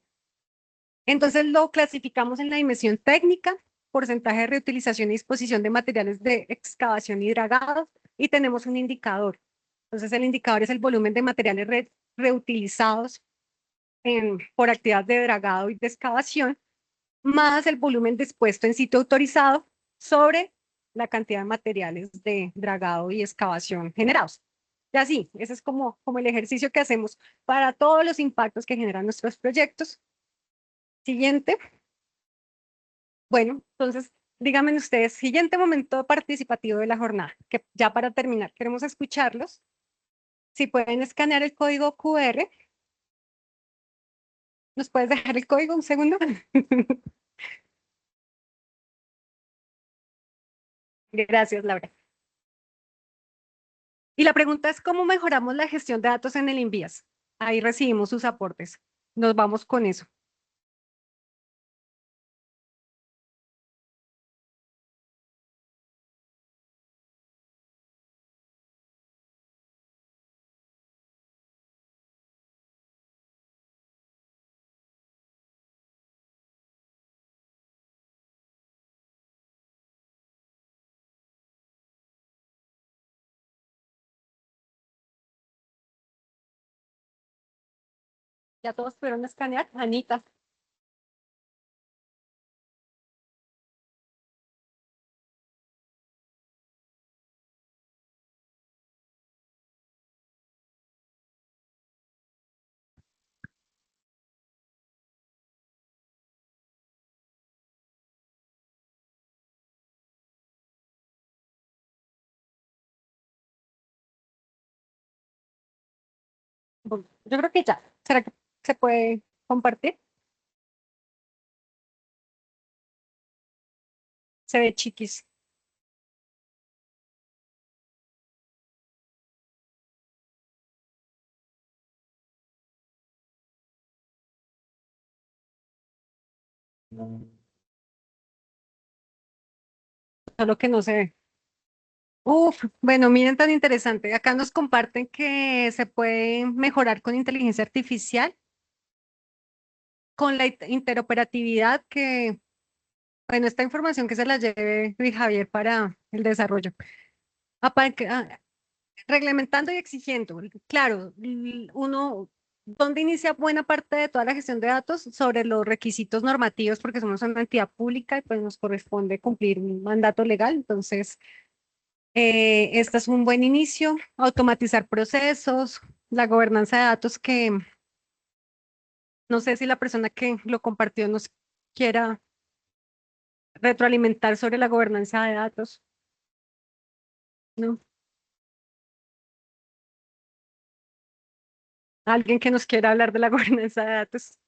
Entonces, lo clasificamos en la dimensión técnica, porcentaje de reutilización y disposición de materiales de excavación y dragado, y tenemos un indicador. Entonces, el indicador es el volumen de materiales reutilizados por actividad de dragado y de excavación, más el volumen dispuesto en sitio autorizado sobre la cantidad de materiales de dragado y excavación generados. Y así, ese es como el ejercicio que hacemos para todos los impactos que generan nuestros proyectos. Siguiente. Bueno, entonces, díganme ustedes, siguiente momento participativo de la jornada, que ya para terminar, queremos escucharlos. Si pueden escanear el código QR, ¿nos puedes dejar el código un segundo? Gracias, Laura. Y la pregunta es, ¿cómo mejoramos la gestión de datos en el INVIAS? Ahí recibimos sus aportes. Nos vamos con eso. ¿Ya todos pudieron escanear? Anita. Yo creo que ya. ¿Será que se puede compartir? Se ve chiquis. Solo que no se ve. Uf, bueno, miren tan interesante. Acá nos comparten que se puede mejorar con inteligencia artificial, con la interoperatividad que, bueno, esta información que se la lleve Luis Javier para el desarrollo. Reglamentando y exigiendo. Claro, uno, ¿dónde inicia buena parte de toda la gestión de datos? Sobre los requisitos normativos, porque somos una entidad pública y pues nos corresponde cumplir un mandato legal. Entonces, este es un buen inicio. Automatizar procesos, la gobernanza de datos que no sé si la persona que lo compartió nos quiera retroalimentar sobre la gobernanza de datos. ¿No? Alguien que nos quiera hablar de la gobernanza de datos.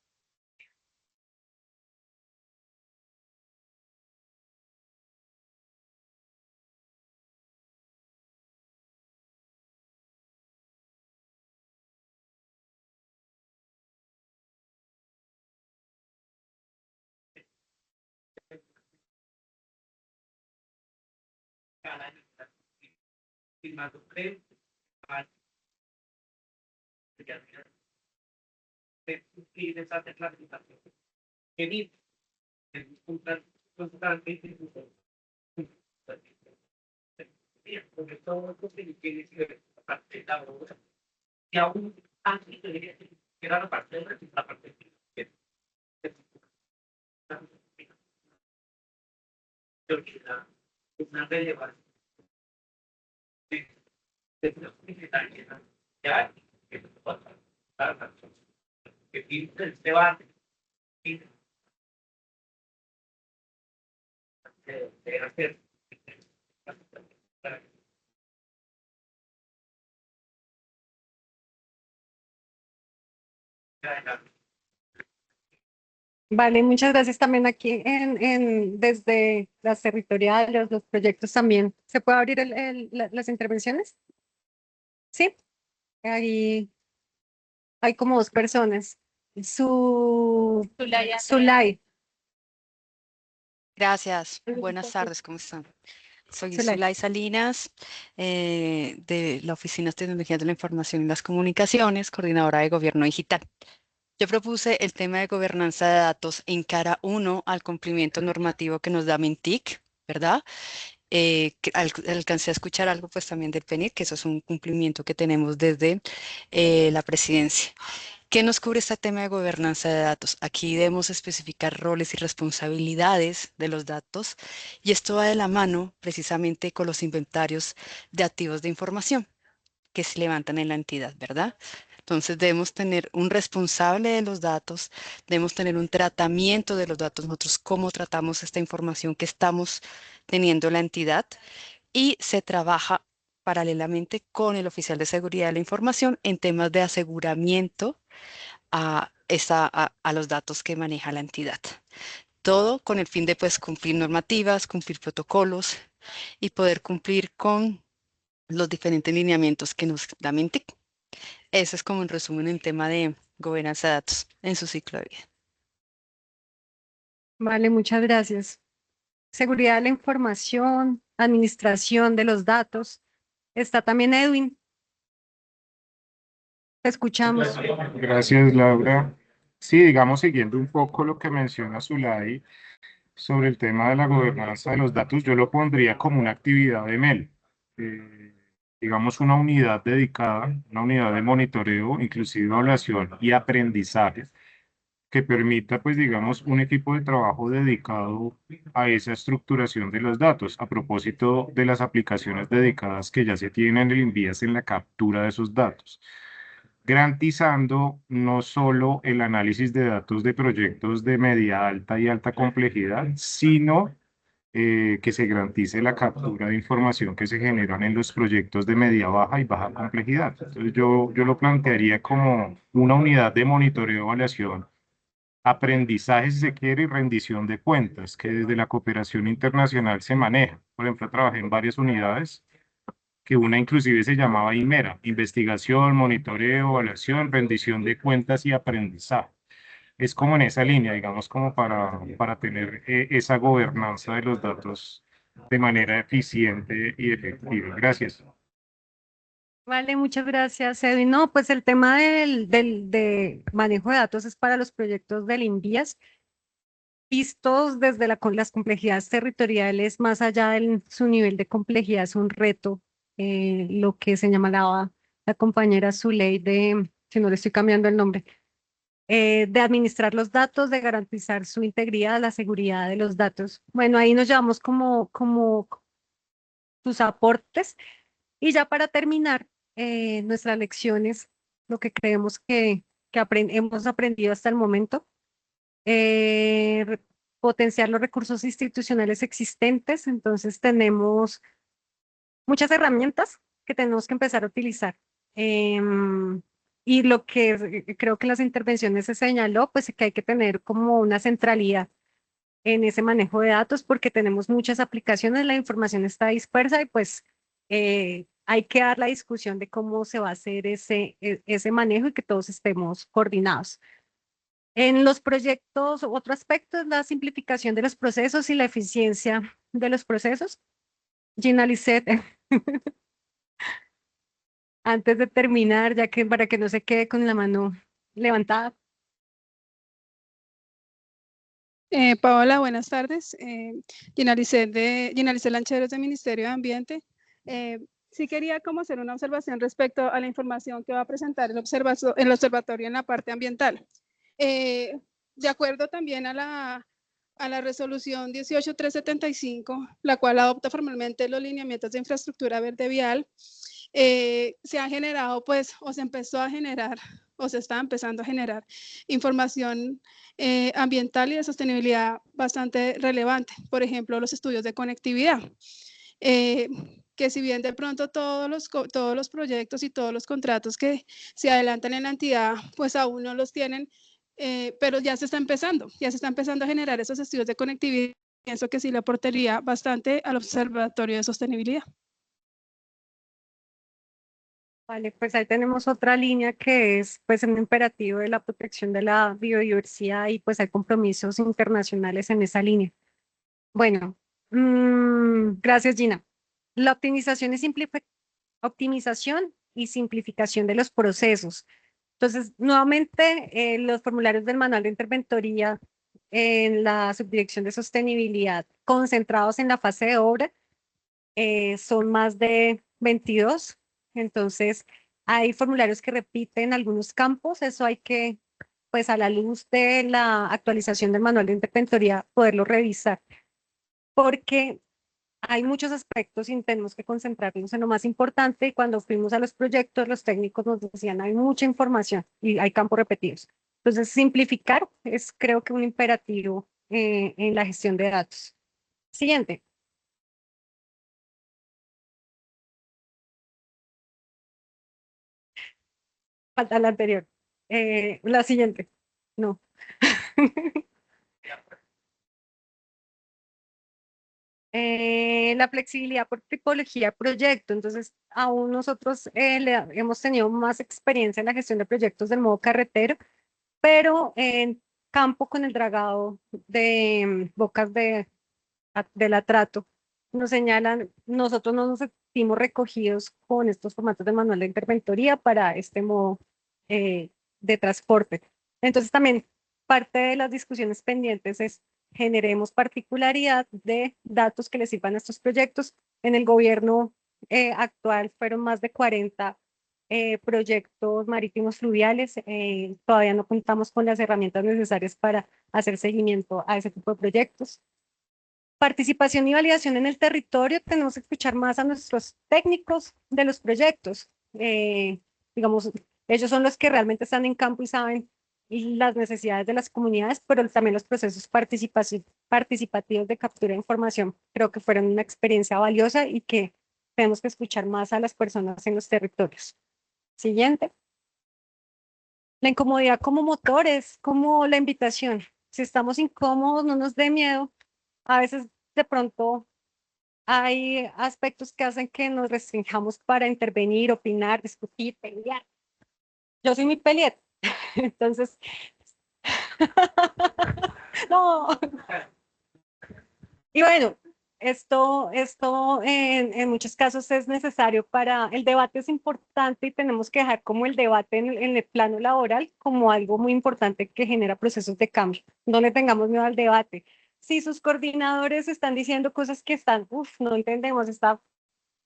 Vale, muchas gracias también aquí desde las territoriales, los proyectos también. ¿Se puede abrir las intervenciones? Sí, ahí hay como dos personas. Zulay. Gracias. Buenas tardes, ¿cómo están? Soy Zulay. Zulay Salinas, de la Oficina de Tecnologías de la Información y las Comunicaciones, coordinadora de Gobierno Digital. Yo propuse el tema de gobernanza de datos en cara uno al cumplimiento normativo que nos da Mintic, ¿verdad? Alcancé a escuchar algo pues también del PNID, que eso es un cumplimiento que tenemos desde la presidencia. ¿Qué nos cubre este tema de gobernanza de datos? Aquí debemos especificar roles y responsabilidades de los datos y esto va de la mano precisamente con los inventarios de activos de información que se levantan en la entidad, ¿verdad? Entonces debemos tener un responsable de los datos, debemos tener un tratamiento de los datos, nosotros cómo tratamos esta información que estamos teniendo la entidad y se trabaja paralelamente con el oficial de seguridad de la información en temas de aseguramiento a los datos que maneja la entidad. Todo con el fin de pues, cumplir normativas, cumplir protocolos y poder cumplir con los diferentes lineamientos que nos da Mintic. Eso es como en resumen el tema de gobernanza de datos en su ciclo de vida. Vale, muchas gracias. Seguridad de la información, administración de los datos. Está también Edwin. Te escuchamos. Gracias, Laura. Sí, digamos, siguiendo un poco lo que menciona Zulay sobre el tema de la gobernanza de los datos, yo lo pondría como una actividad de MEL, digamos, una unidad dedicada, una unidad de monitoreo, inclusive evaluación y aprendizaje, que permita, pues, digamos, un equipo de trabajo dedicado a esa estructuración de los datos, a propósito de las aplicaciones dedicadas que ya se tienen en el INVIAS en la captura de esos datos, garantizando no solo el análisis de datos de proyectos de media alta y alta complejidad, sino que se garantice la captura de información que se generan en los proyectos de media, baja y baja complejidad. Entonces yo lo plantearía como una unidad de monitoreo, evaluación, aprendizaje, si se quiere, y rendición de cuentas, que desde la cooperación internacional se maneja. Por ejemplo, trabajé en varias unidades, que una inclusive se llamaba IMERA, investigación, monitoreo, evaluación, rendición de cuentas y aprendizaje. Es como en esa línea, digamos, como para tener esa gobernanza de los datos de manera eficiente y efectiva. Gracias. Vale, muchas gracias, Edwin. No, pues el tema de manejo de datos es para los proyectos del INVIAS, vistos desde con las complejidades territoriales, más allá de su nivel de complejidad, es un reto, lo que señalaba la compañera Zuley si no le estoy cambiando el nombre, de administrar los datos, de garantizar su integridad, la seguridad de los datos. Bueno, ahí nos llevamos como sus aportes. Y ya para terminar nuestras lecciones, lo que creemos que hemos aprendido hasta el momento, potenciar los recursos institucionales existentes. Entonces tenemos muchas herramientas que tenemos que empezar a utilizar. Y lo que creo que en las intervenciones se señaló, pues que hay que tener como una centralidad en ese manejo de datos porque tenemos muchas aplicaciones, la información está dispersa y pues hay que dar la discusión de cómo se va a hacer ese manejo y que todos estemos coordinados. En los proyectos, otro aspecto es la simplificación de los procesos y la eficiencia de los procesos. Gina Lisset, antes de terminar, ya que para que no se quede con la mano levantada. Paola, buenas tardes. Gina Lisset Lancheros del Ministerio de Ambiente. Sí quería como hacer una observación respecto a la información que va a presentar el observatorio en la parte ambiental. De acuerdo también a la resolución 18375, la cual adopta formalmente los lineamientos de infraestructura verde vial, se ha generado, pues, o se empezó a generar, o se está empezando a generar información ambiental y de sostenibilidad bastante relevante. Por ejemplo, los estudios de conectividad. Que si bien de pronto todos los proyectos y todos los contratos que se adelantan en la entidad, pues aún no los tienen, pero ya se está empezando a generar esos estudios de conectividad. Pienso que sí le aportaría bastante al Observatorio de Sostenibilidad. Vale, pues ahí tenemos otra línea que es pues un imperativo de la protección de la biodiversidad y pues hay compromisos internacionales en esa línea. Bueno, gracias Gina. La optimización y simplificación de los procesos. Entonces, nuevamente, los formularios del manual de interventoría en la subdirección de sostenibilidad concentrados en la fase de obra son más de 22. Entonces, hay formularios que repiten algunos campos. Eso hay que, pues a la luz de la actualización del manual de interventoría, poderlo revisar. Porque hay muchos aspectos y tenemos que concentrarnos en lo más importante. Y cuando fuimos a los proyectos, los técnicos nos decían, hay mucha información y hay campos repetidos. Entonces, simplificar es creo que un imperativo en la gestión de datos. Siguiente. Falta la anterior. La siguiente. No. La flexibilidad por tipología de proyecto. Entonces, aún nosotros hemos tenido más experiencia en la gestión de proyectos del modo carretero, pero en campo con el dragado de bocas del atrato, nos señalan, nosotros no nos sentimos recogidos con estos formatos de manual de interventoría para este modo de transporte. Entonces, también parte de las discusiones pendientes es generemos particularidad de datos que les sirvan a estos proyectos. En el gobierno actual fueron más de 40 proyectos marítimos fluviales. Todavía no contamos con las herramientas necesarias para hacer seguimiento a ese tipo de proyectos. Participación y validación en el territorio, tenemos que escuchar más a nuestros técnicos de los proyectos. Digamos, ellos son los que realmente están en campo y saben las necesidades de las comunidades, pero también los procesos participativos de captura de información. Creo que fueron una experiencia valiosa y que tenemos que escuchar más a las personas en los territorios. Siguiente. La incomodidad como motor es como la invitación. Si estamos incómodos, no nos dé miedo. A veces de pronto hay aspectos que hacen que nos restringamos para intervenir, opinar, discutir, pelear. Yo soy muy pelear, entonces, no. Y bueno, esto en muchos casos es necesario para, el debate es importante y tenemos que dejar como el debate en el plano laboral como algo muy importante que genera procesos de cambio, donde tengamos miedo al debate. Si sus coordinadores están diciendo cosas que están, no entendemos,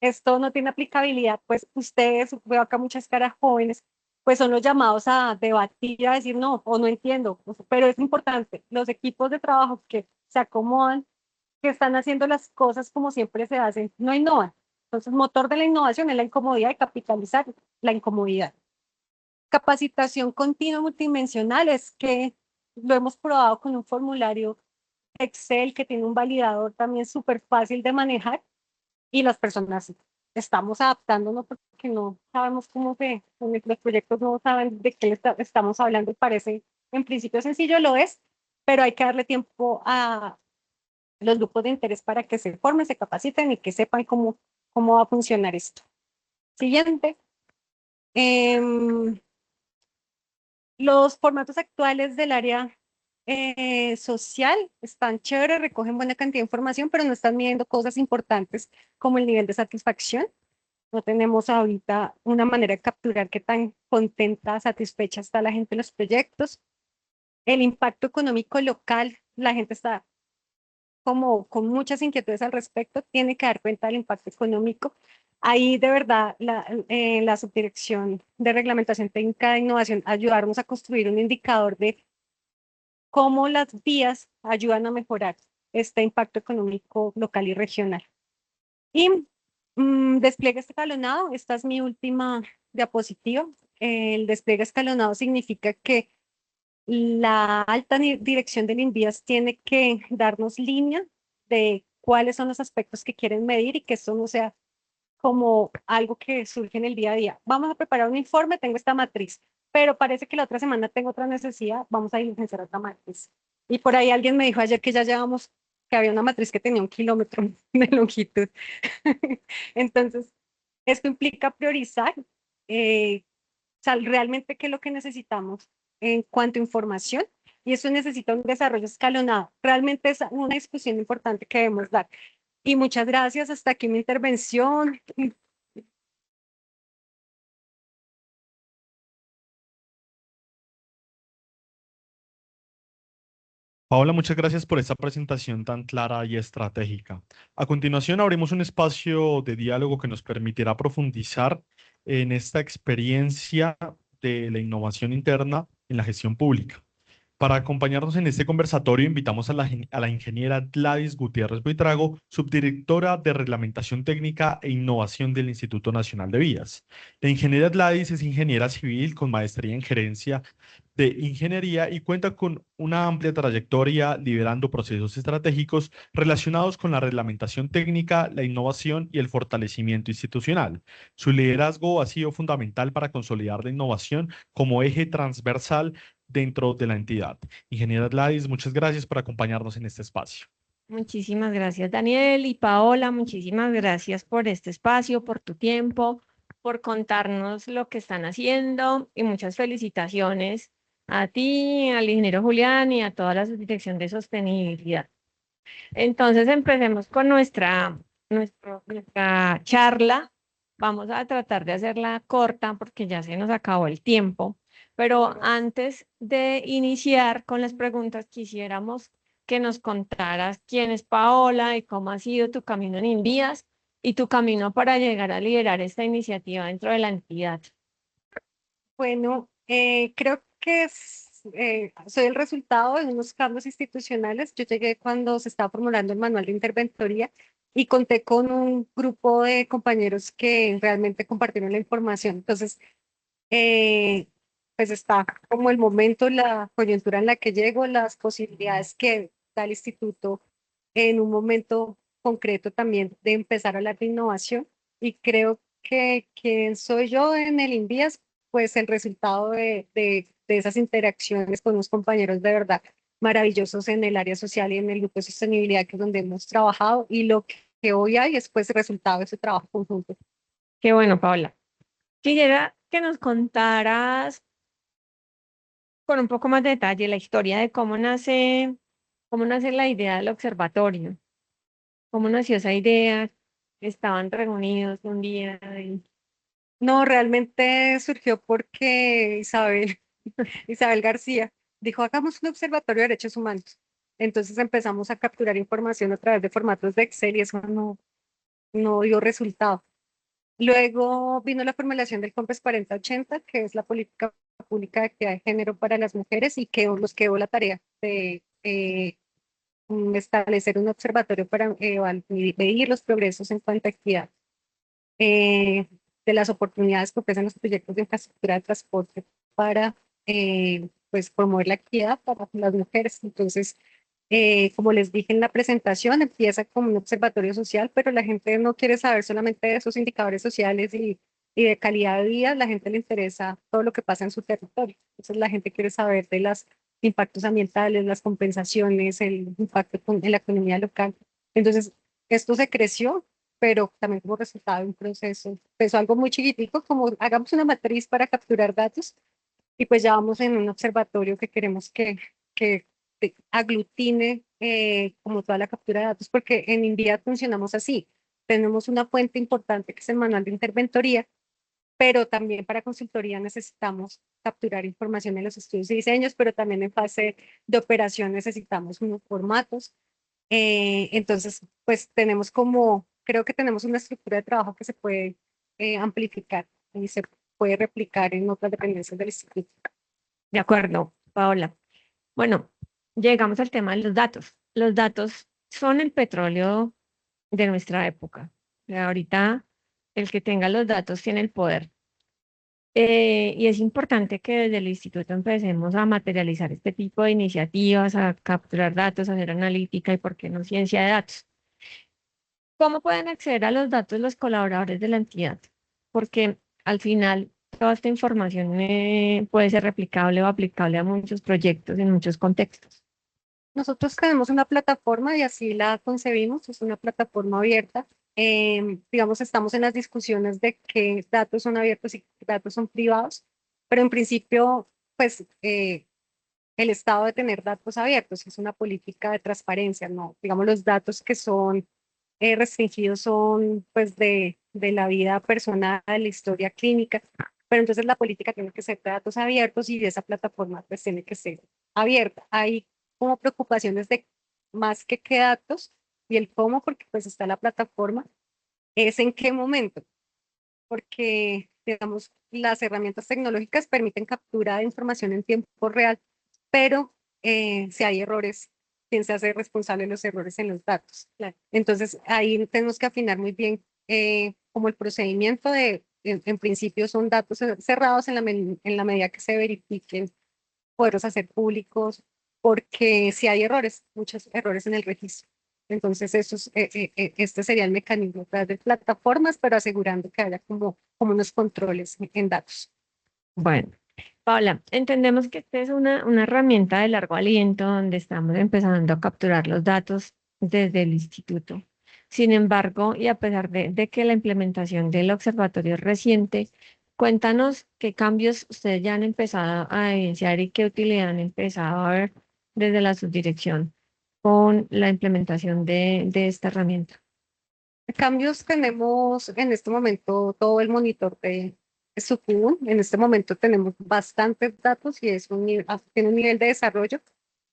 esto no tiene aplicabilidad, pues ustedes, veo acá muchas caras jóvenes, pues son los llamados a debatir, a decir no, o no entiendo, pero es importante, los equipos de trabajo que se acomodan, que están haciendo las cosas como siempre se hacen, no innovan. Entonces, motor de la innovación es la incomodidad y capitalizar la incomodidad. Capacitación continua multidimensional es que lo hemos probado con un formulario Excel que tiene un validador también súper fácil de manejar y las personas estamos adaptándonos porque no sabemos cómo los proyectos no saben de qué estamos hablando y parece en principio sencillo, lo es, pero hay que darle tiempo a los grupos de interés para que se formen, se capaciten y que sepan cómo va a funcionar esto. Siguiente. Los formatos actuales del área social están chéveres, recogen buena cantidad de información, pero no están midiendo cosas importantes como el nivel de satisfacción. No tenemos ahorita una manera de capturar qué tan contenta, satisfecha está la gente en los proyectos. El impacto económico local, la gente está como con muchas inquietudes al respecto, tiene que dar cuenta del impacto económico. Ahí de verdad la Subdirección de Reglamentación Técnica de Innovación ayudarnos a construir un indicador de cómo las vías ayudan a mejorar este impacto económico local y regional. Y despliegue escalonado, esta es mi última diapositiva. El despliegue escalonado significa que la alta dirección del INVIAS tiene que darnos línea de cuáles son los aspectos que quieren medir y que esto no sea como algo que surge en el día a día. Vamos a preparar un informe, tengo esta matriz, pero parece que la otra semana tengo otra necesidad, vamos a diligenciar otra matriz. Y por ahí alguien me dijo ayer que ya llevamos, que había una matriz que tenía 1 kilómetro de longitud. Entonces, esto implica priorizar, realmente qué es lo que necesitamos en cuanto a información, y eso necesita un desarrollo escalonado. Realmente es una discusión importante que debemos dar. Y muchas gracias, hasta aquí mi intervención. Paola, muchas gracias por esta presentación tan clara y estratégica. A continuación, abrimos un espacio de diálogo que nos permitirá profundizar en esta experiencia de la innovación interna en la gestión pública. Para acompañarnos en este conversatorio, invitamos a la ingeniera Gladys Gutiérrez Buitrago, subdirectora de Reglamentación Técnica e Innovación del Instituto Nacional de Vías. La ingeniera Gladys es ingeniera civil con maestría en gerencia de ingeniería y cuenta con una amplia trayectoria liderando procesos estratégicos relacionados con la reglamentación técnica, la innovación y el fortalecimiento institucional. Su liderazgo ha sido fundamental para consolidar la innovación como eje transversal dentro de la entidad. Ingeniera Gladys, muchas gracias por acompañarnos en este espacio. Muchísimas gracias, Daniel y Paola. Muchísimas gracias por este espacio, por tu tiempo, por contarnos lo que están haciendo y muchas felicitaciones a ti, al ingeniero Julián y a toda la subdirección de sostenibilidad. Entonces, empecemos con nuestra charla. Vamos a tratar de hacerla corta porque ya se nos acabó el tiempo. Pero antes de iniciar con las preguntas, quisiéramos que nos contaras quién es Paola y cómo ha sido tu camino en Invías y tu camino para llegar a liderar esta iniciativa dentro de la entidad. Bueno, creo que soy el resultado de unos cambios institucionales. Yo llegué cuando se estaba formulando el manual de interventoría y conté con un grupo de compañeros que realmente compartieron la información. Entonces, pues está como el momento, la coyuntura en la que llego, las posibilidades que da el instituto en un momento concreto también de empezar a hablar de innovación. Y creo que quien soy yo en el INVIAS, pues el resultado de esas interacciones con unos compañeros de verdad maravillosos en el área social y en el grupo de sostenibilidad, que es donde hemos trabajado, y lo que hoy hay es pues el resultado de ese trabajo conjunto. Qué bueno, Paola. Quisiera que nos contaras con un poco más de detalle la historia de cómo nace la idea del observatorio, cómo nació esa idea, estaban reunidos un día y No, realmente surgió porque Isabel García dijo, hagamos un observatorio de derechos humanos. Entonces empezamos a capturar información a través de formatos de Excel y eso no dio resultado. Luego vino la formulación del COMPES 4080, que es la política pública de equidad de género para las mujeres, y que nos quedó la tarea de establecer un observatorio para medir los progresos en cuanto a equidad, eh, de las oportunidades que ofrecen los proyectos de infraestructura de transporte para pues promover la equidad para las mujeres. Entonces, como les dije en la presentación, empieza como un observatorio social, pero la gente no quiere saber solamente de esos indicadores sociales y de calidad de vida, la gente le interesa todo lo que pasa en su territorio. Entonces la gente quiere saber de los impactos ambientales, las compensaciones, el impacto en la economía local. Entonces, esto se creció, pero también como resultado de un proceso. Empezó algo muy chiquitico, como hagamos una matriz para capturar datos, y pues ya vamos en un observatorio que queremos que aglutine como toda la captura de datos, porque en India funcionamos así. Tenemos una fuente importante que es el manual de interventoría, pero también para consultoría necesitamos capturar información en los estudios y diseños, pero también en fase de operación necesitamos unos formatos. Entonces, pues tenemos creo que tenemos una estructura de trabajo que se puede amplificar y se puede replicar en otras dependencias del instituto. de acuerdo, Paola. Bueno, llegamos al tema de los datos. Los datos son el petróleo de nuestra época. O sea, ahorita el que tenga los datos tiene el poder. Y es importante que desde el instituto empecemos a materializar este tipo de iniciativas, a capturar datos, a hacer analítica y, por qué no, ciencia de datos. ¿Cómo pueden acceder a los datos los colaboradores de la entidad? Porque al final toda esta información puede ser replicable o aplicable a muchos proyectos en muchos contextos. Nosotros tenemos una plataforma y así la concebimos, es una plataforma abierta. Digamos, estamos en las discusiones de qué datos son abiertos y qué datos son privados, pero en principio, pues el Estado debe tener datos abiertos, es una política de transparencia, ¿no? Digamos, los datos que son restringidos son pues de la vida personal, la historia clínica, pero entonces la política tiene que ser de datos abiertos y esa plataforma pues tiene que ser abierta. Hay como preocupaciones de más que qué datos y el cómo, porque pues está la plataforma, es en qué momento, porque digamos las herramientas tecnológicas permiten captura de información en tiempo real, pero si hay errores, ¿quién se hace responsable de los errores en los datos? Claro. Entonces ahí tenemos que afinar muy bien como el procedimiento en principio son datos cerrados en la medida que se verifiquen, poderlos hacer públicos, porque si hay errores, muchos errores en el registro. Entonces, este sería el mecanismo a través de plataformas, pero asegurando que haya como unos controles en datos. Bueno, Paula, entendemos que esta es una herramienta de largo aliento donde estamos empezando a capturar los datos desde el instituto. Sin embargo, y a pesar de que la implementación del observatorio es reciente, cuéntanos qué cambios ustedes ya han empezado a evidenciar y qué utilidad han empezado a ver desde la subdirección con la implementación de esta herramienta. Cambios tenemos en este momento todo el monitor de Sucubun. En este momento tenemos bastantes datos y tiene un nivel de desarrollo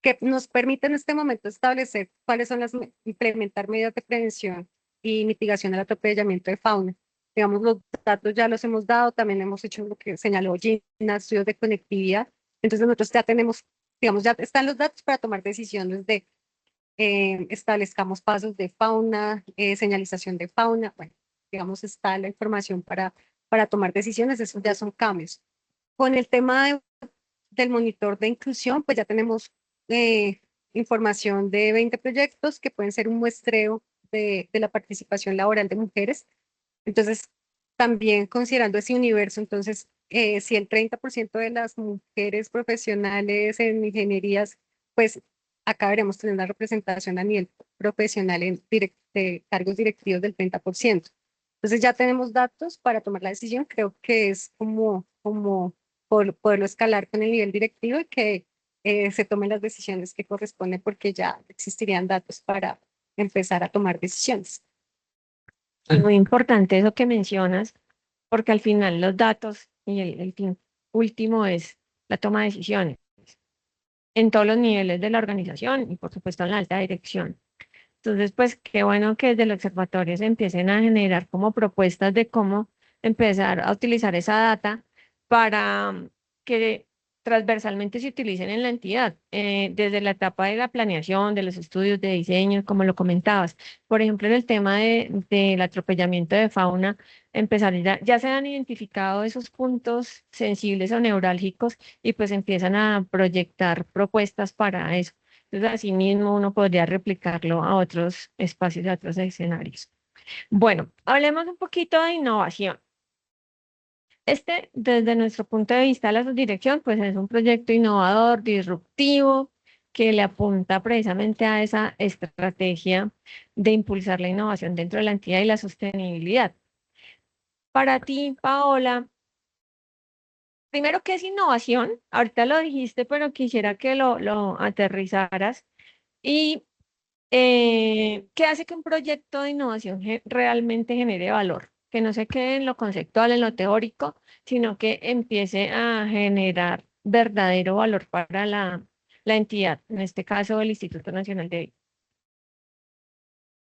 que nos permite en este momento establecer cuáles son implementar medidas de prevención y mitigación del atropellamiento de fauna. Digamos, los datos ya los hemos dado, también hemos hecho lo que señaló Gina, estudios de conectividad. Entonces nosotros ya tenemos, digamos, ya están los datos para tomar decisiones de establezcamos pasos de fauna, señalización de fauna, bueno, digamos, está la información para tomar decisiones, esos ya son cambios. Con el tema de del monitor de inclusión, pues ya tenemos información de 20 proyectos que pueden ser un muestreo de la participación laboral de mujeres. Entonces, también considerando ese universo, entonces, si el 30% de las mujeres profesionales en ingenierías, pues acá veremos tener una representación a nivel profesional en de cargos directivos del 30%. Entonces ya tenemos datos para tomar la decisión. Creo que es como poderlo escalar con el nivel directivo y que se tomen las decisiones que corresponden porque ya existirían datos para empezar a tomar decisiones. Y muy importante eso que mencionas, porque al final los datos y el fin último es la toma de decisiones en todos los niveles de la organización y por supuesto en la alta dirección. Entonces, pues qué bueno que desde el observatorio se empiecen a generar como propuestas de cómo empezar a utilizar esa data para que transversalmente se utilicen en la entidad, desde la etapa de la planeación, de los estudios de diseño, como lo comentabas. Por ejemplo, en el tema del atropellamiento de fauna, empezar ya se han identificado esos puntos sensibles o neurálgicos y pues empiezan a proyectar propuestas para eso. Entonces, así mismo uno podría replicarlo a otros espacios, a otros escenarios. Bueno, hablemos un poquito de innovación. Desde nuestro punto de vista, la subdirección, pues es un proyecto innovador, disruptivo, que le apunta precisamente a esa estrategia de impulsar la innovación dentro de la entidad y la sostenibilidad. Para ti, Paola, primero, ¿qué es innovación? Ahorita lo dijiste, pero quisiera que lo aterrizaras. Y ¿qué hace que un proyecto de innovación realmente genere valor? Que no se quede en lo conceptual, en lo teórico, sino que empiece a generar verdadero valor para la entidad, en este caso el Instituto Nacional de Vida.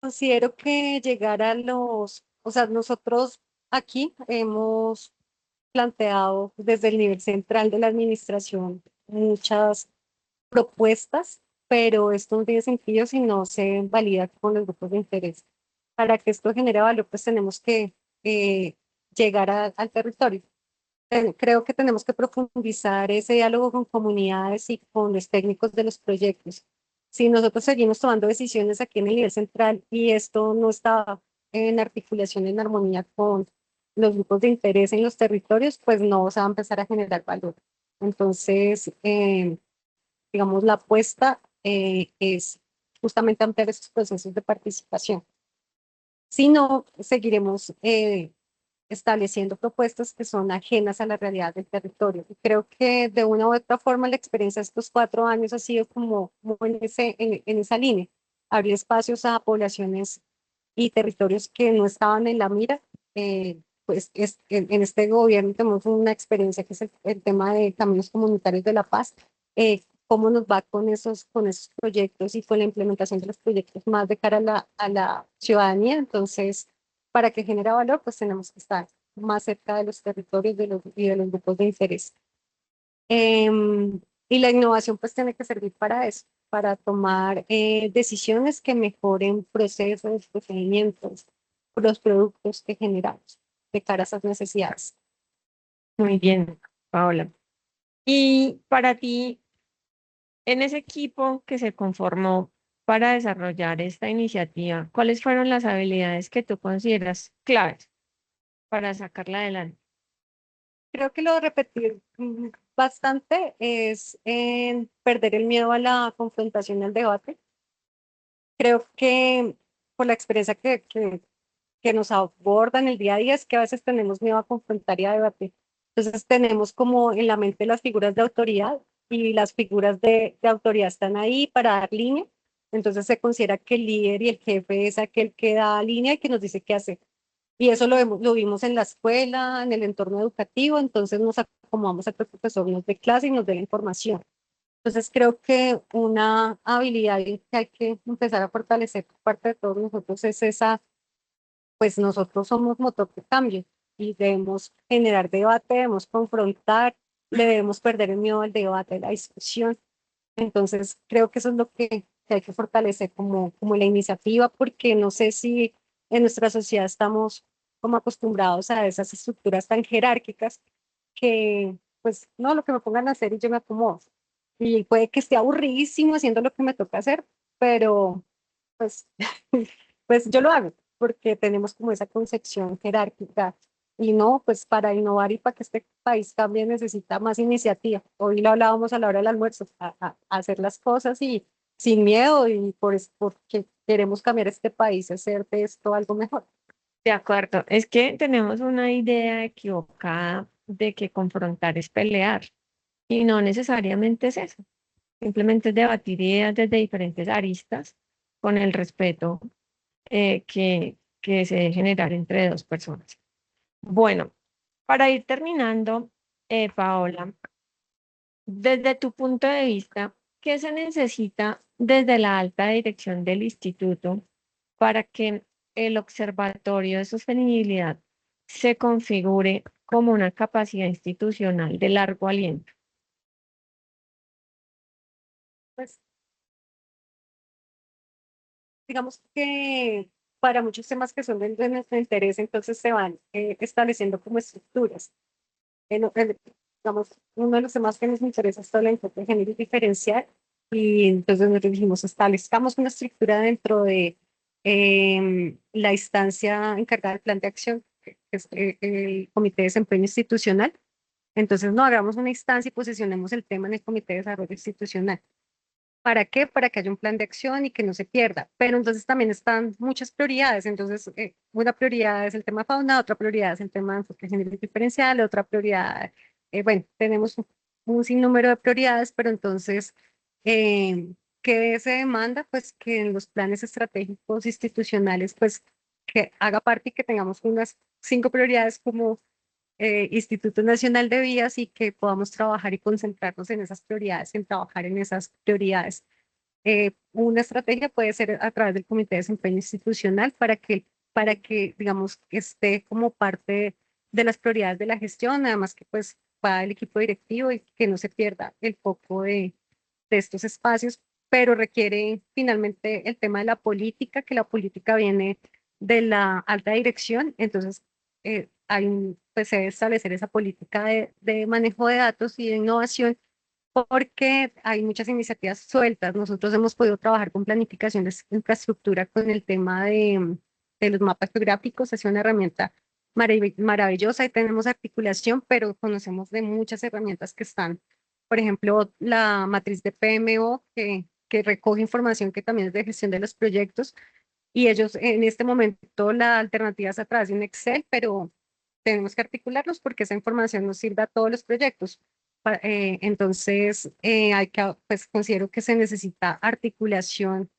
Considero que llegar a o sea, nosotros aquí hemos planteado desde el nivel central de la administración muchas propuestas, pero esto no tiene sentido si no se valida con los grupos de interés. Para que esto genere valor, pues tenemos que llegar al territorio. Creo que tenemos que profundizar ese diálogo con comunidades y con los técnicos de los proyectos. Si nosotros seguimos tomando decisiones aquí en el nivel central y esto no está en articulación, en armonía con los grupos de interés en los territorios, pues no se va a empezar a generar valor. Entonces, digamos, la apuesta es justamente ampliar esos procesos de participación. Si no, seguiremos estableciendo propuestas que son ajenas a la realidad del territorio. Y creo que de una u otra forma la experiencia de estos 4 años ha sido como en esa línea, abrir espacios a poblaciones y territorios que no estaban en la mira. Pues en este gobierno tenemos una experiencia que es el tema de caminos comunitarios de la paz. Cómo nos va con esos proyectos y con la implementación de los proyectos más de cara a la ciudadanía. Entonces, para que genere valor, pues tenemos que estar más cerca de los territorios y de los grupos de interés. Y la innovación pues tiene que servir para eso, para tomar decisiones que mejoren procesos, procedimientos, los productos que generamos de cara a esas necesidades. Muy bien, Paola. Y para ti, en ese equipo que se conformó para desarrollar esta iniciativa, ¿cuáles fueron las habilidades que tú consideras claves para sacarla adelante? Creo que lo repetir bastante es en perder el miedo a la confrontación y al debate. Creo que por la experiencia que nos aborda en el día a día es que a veces tenemos miedo a confrontar y a debatir. Entonces tenemos como en la mente las figuras de autoridad y las figuras de autoridad están ahí para dar línea. Entonces se considera que el líder y el jefe es aquel que da línea y que nos dice qué hacer. Y eso lo vimos en la escuela, en el entorno educativo, entonces nos acomodamos a que el profesor nos dé clase y nos dé la información. Entonces creo que una habilidad que hay que empezar a fortalecer por parte de todos nosotros es esa, pues nosotros somos motor de cambio y debemos generar debate, debemos confrontar, le debemos perder el miedo al debate, a la discusión. Entonces creo que eso es lo que hay que fortalecer como la iniciativa, porque no sé si en nuestra sociedad estamos como acostumbrados a esas estructuras tan jerárquicas que pues no, lo que me pongan a hacer y yo me acomodo. Y puede que esté aburridísimo haciendo lo que me toca hacer, pero pues, pues yo lo hago porque tenemos como esa concepción jerárquica. Y no, pues para innovar y para que este país cambie necesita más iniciativa. Hoy lo hablábamos a la hora del almuerzo, a hacer las cosas y sin miedo y porque queremos cambiar este país, hacer de esto algo mejor. De acuerdo, es que tenemos una idea equivocada de que confrontar es pelear y no necesariamente es eso. Simplemente es debatir ideas desde diferentes aristas con el respeto que se debe generar entre dos personas. Bueno, para ir terminando, Paola, desde tu punto de vista, ¿qué se necesita desde la alta dirección del instituto para que el Observatorio de Sostenibilidad se configure como una capacidad institucional de largo aliento? Pues digamos que para muchos temas que son de nuestro interés, entonces se van estableciendo como estructuras. Digamos, uno de los temas que nos interesa es todo el enfoque de género diferencial y entonces nosotros dijimos, establezcamos una estructura dentro de la instancia encargada del plan de acción, que es el Comité de Desempeño Institucional. Entonces, no hagamos una instancia y posicionemos el tema en el Comité de Desarrollo Institucional. ¿Para qué? Para que haya un plan de acción y que no se pierda. Pero entonces también están muchas prioridades. Entonces, una prioridad es el tema fauna, otra prioridad es el tema de enfoque género diferencial, otra prioridad, bueno, tenemos un sinnúmero de prioridades, pero entonces, ¿qué se demanda? Pues que en los planes estratégicos institucionales, pues que haga parte y que tengamos unas 5 prioridades como Instituto Nacional de Vías y que podamos trabajar y concentrarnos en esas prioridades, en trabajar en esas prioridades. Una estrategia puede ser a través del Comité de Desempeño Institucional para que digamos, esté como parte de las prioridades de la gestión, además que pues va el equipo directivo y que no se pierda el foco de estos espacios, pero requiere finalmente el tema de la política, que la política viene de la alta dirección, entonces pues se debe establecer esa política de manejo de datos y de innovación porque hay muchas iniciativas sueltas. Nosotros hemos podido trabajar con planificación de infraestructura con el tema de los mapas geográficos, es una herramienta maravillosa y tenemos articulación, pero conocemos de muchas herramientas que están, por ejemplo, la matriz de PMO que recoge información que también es de gestión de los proyectos y ellos en este momento la alternativa es a través de un Excel, pero tenemos que articularlos porque esa información nos sirve a todos los proyectos. Entonces, pues considero que se necesita articulación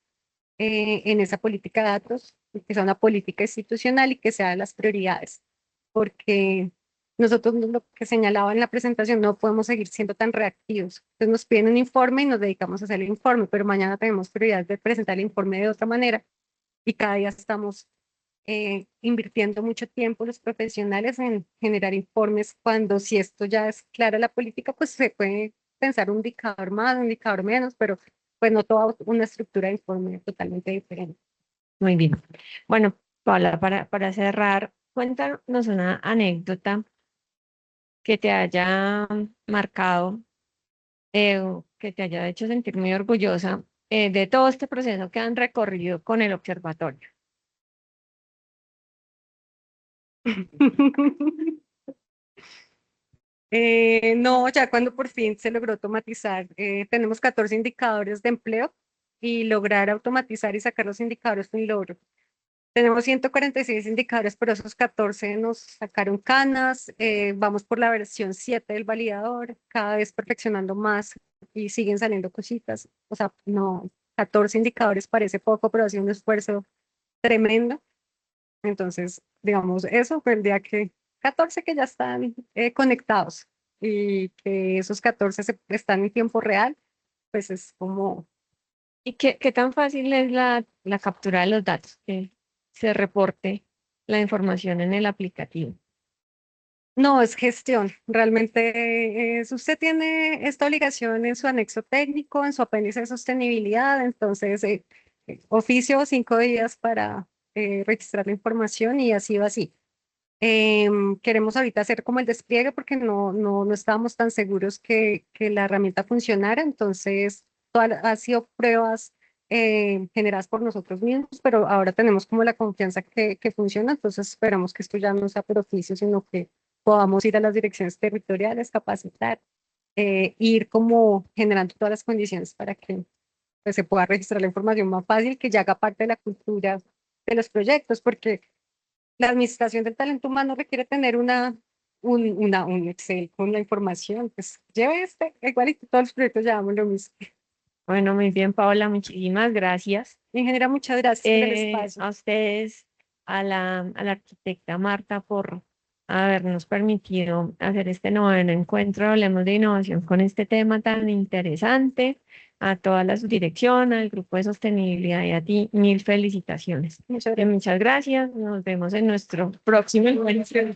en esa política de datos, que sea una política institucional y que sea de las prioridades, porque nosotros lo que señalaba en la presentación, no podemos seguir siendo tan reactivos. Entonces nos piden un informe y nos dedicamos a hacer el informe, pero mañana tenemos prioridad de presentar el informe de otra manera y cada día estamos invirtiendo mucho tiempo los profesionales en generar informes, cuando si esto ya es clara la política, pues se puede pensar un indicador más, un indicador menos, pero pues no toda una estructura de informe totalmente diferente. Muy bien. Bueno, Paula, para cerrar, cuéntanos una anécdota que te haya marcado, que te haya hecho sentir muy orgullosa de todo este proceso que han recorrido con el observatorio. No, ya cuando por fin se logró automatizar, tenemos 14 indicadores de empleo y lograr automatizar y sacar los indicadores fue un logro. Tenemos 146 indicadores, pero esos 14 nos sacaron canas. Vamos por la versión 7 del validador, cada vez perfeccionando más y siguen saliendo cositas. O sea, no, 14 indicadores parece poco, pero ha sido un esfuerzo tremendo. Entonces, digamos, eso fue el día que 14 que ya están conectados y que esos 14 están en tiempo real, pues es como... ¿Y qué tan fácil es la captura de los datos? Que se reporte la información en el aplicativo. No, es gestión. Realmente usted tiene esta obligación en su anexo técnico, en su apéndice de sostenibilidad, entonces oficio 5 días para registrar la información y así va así. Queremos ahorita hacer como el despliegue porque no estábamos tan seguros que la herramienta funcionara, entonces han sido pruebas generadas por nosotros mismos, pero ahora tenemos como la confianza que funciona, entonces esperamos que esto ya no sea por oficio, sino que podamos ir a las direcciones territoriales, capacitar, ir como generando todas las condiciones para que pues, se pueda registrar la información más fácil, que ya haga parte de la cultura de los proyectos, porque la administración del talento humano requiere tener un Excel con la información, pues lleve igual y todos los proyectos llevamos lo mismo. Bueno, muy bien, Paola, muchísimas gracias. Ingeniera, muchas gracias por el espacio. A ustedes, a la arquitecta Marta, por habernos permitido hacer este noveno encuentro, hablemos de innovación con este tema tan interesante, a toda la subdirección, al grupo de sostenibilidad y a ti, mil felicitaciones. Muchas gracias, nos vemos en nuestro próximo encuentro.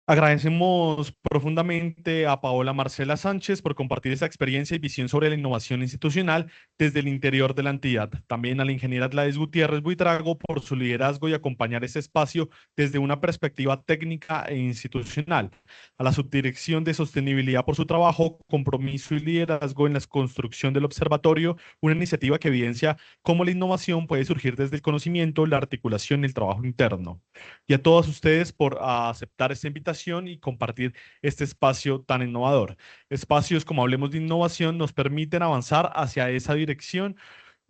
Agradecemos profundamente a Paola Marcela Sánchez por compartir esta experiencia y visión sobre la innovación institucional desde el interior de la entidad. También a la ingeniera Gladys Gutiérrez Buitrago por su liderazgo y acompañar este espacio desde una perspectiva técnica e institucional. A la Subdirección de Sostenibilidad por su trabajo, compromiso y liderazgo en la construcción del observatorio, una iniciativa que evidencia cómo la innovación puede surgir desde el conocimiento, la articulación y el trabajo interno. Y a todos ustedes por aceptar esta invitación y compartir este espacio tan innovador. Espacios como Hablemos de Innovación nos permiten avanzar hacia esa dirección.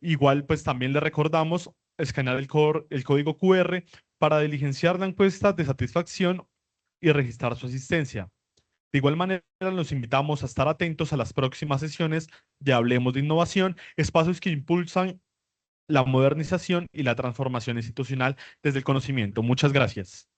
Igual, pues también le recordamos escanear el código QR para diligenciar la encuesta de satisfacción y registrar su asistencia. De igual manera, los invitamos a estar atentos a las próximas sesiones de Hablemos de Innovación, espacios que impulsan la modernización y la transformación institucional desde el conocimiento. Muchas gracias.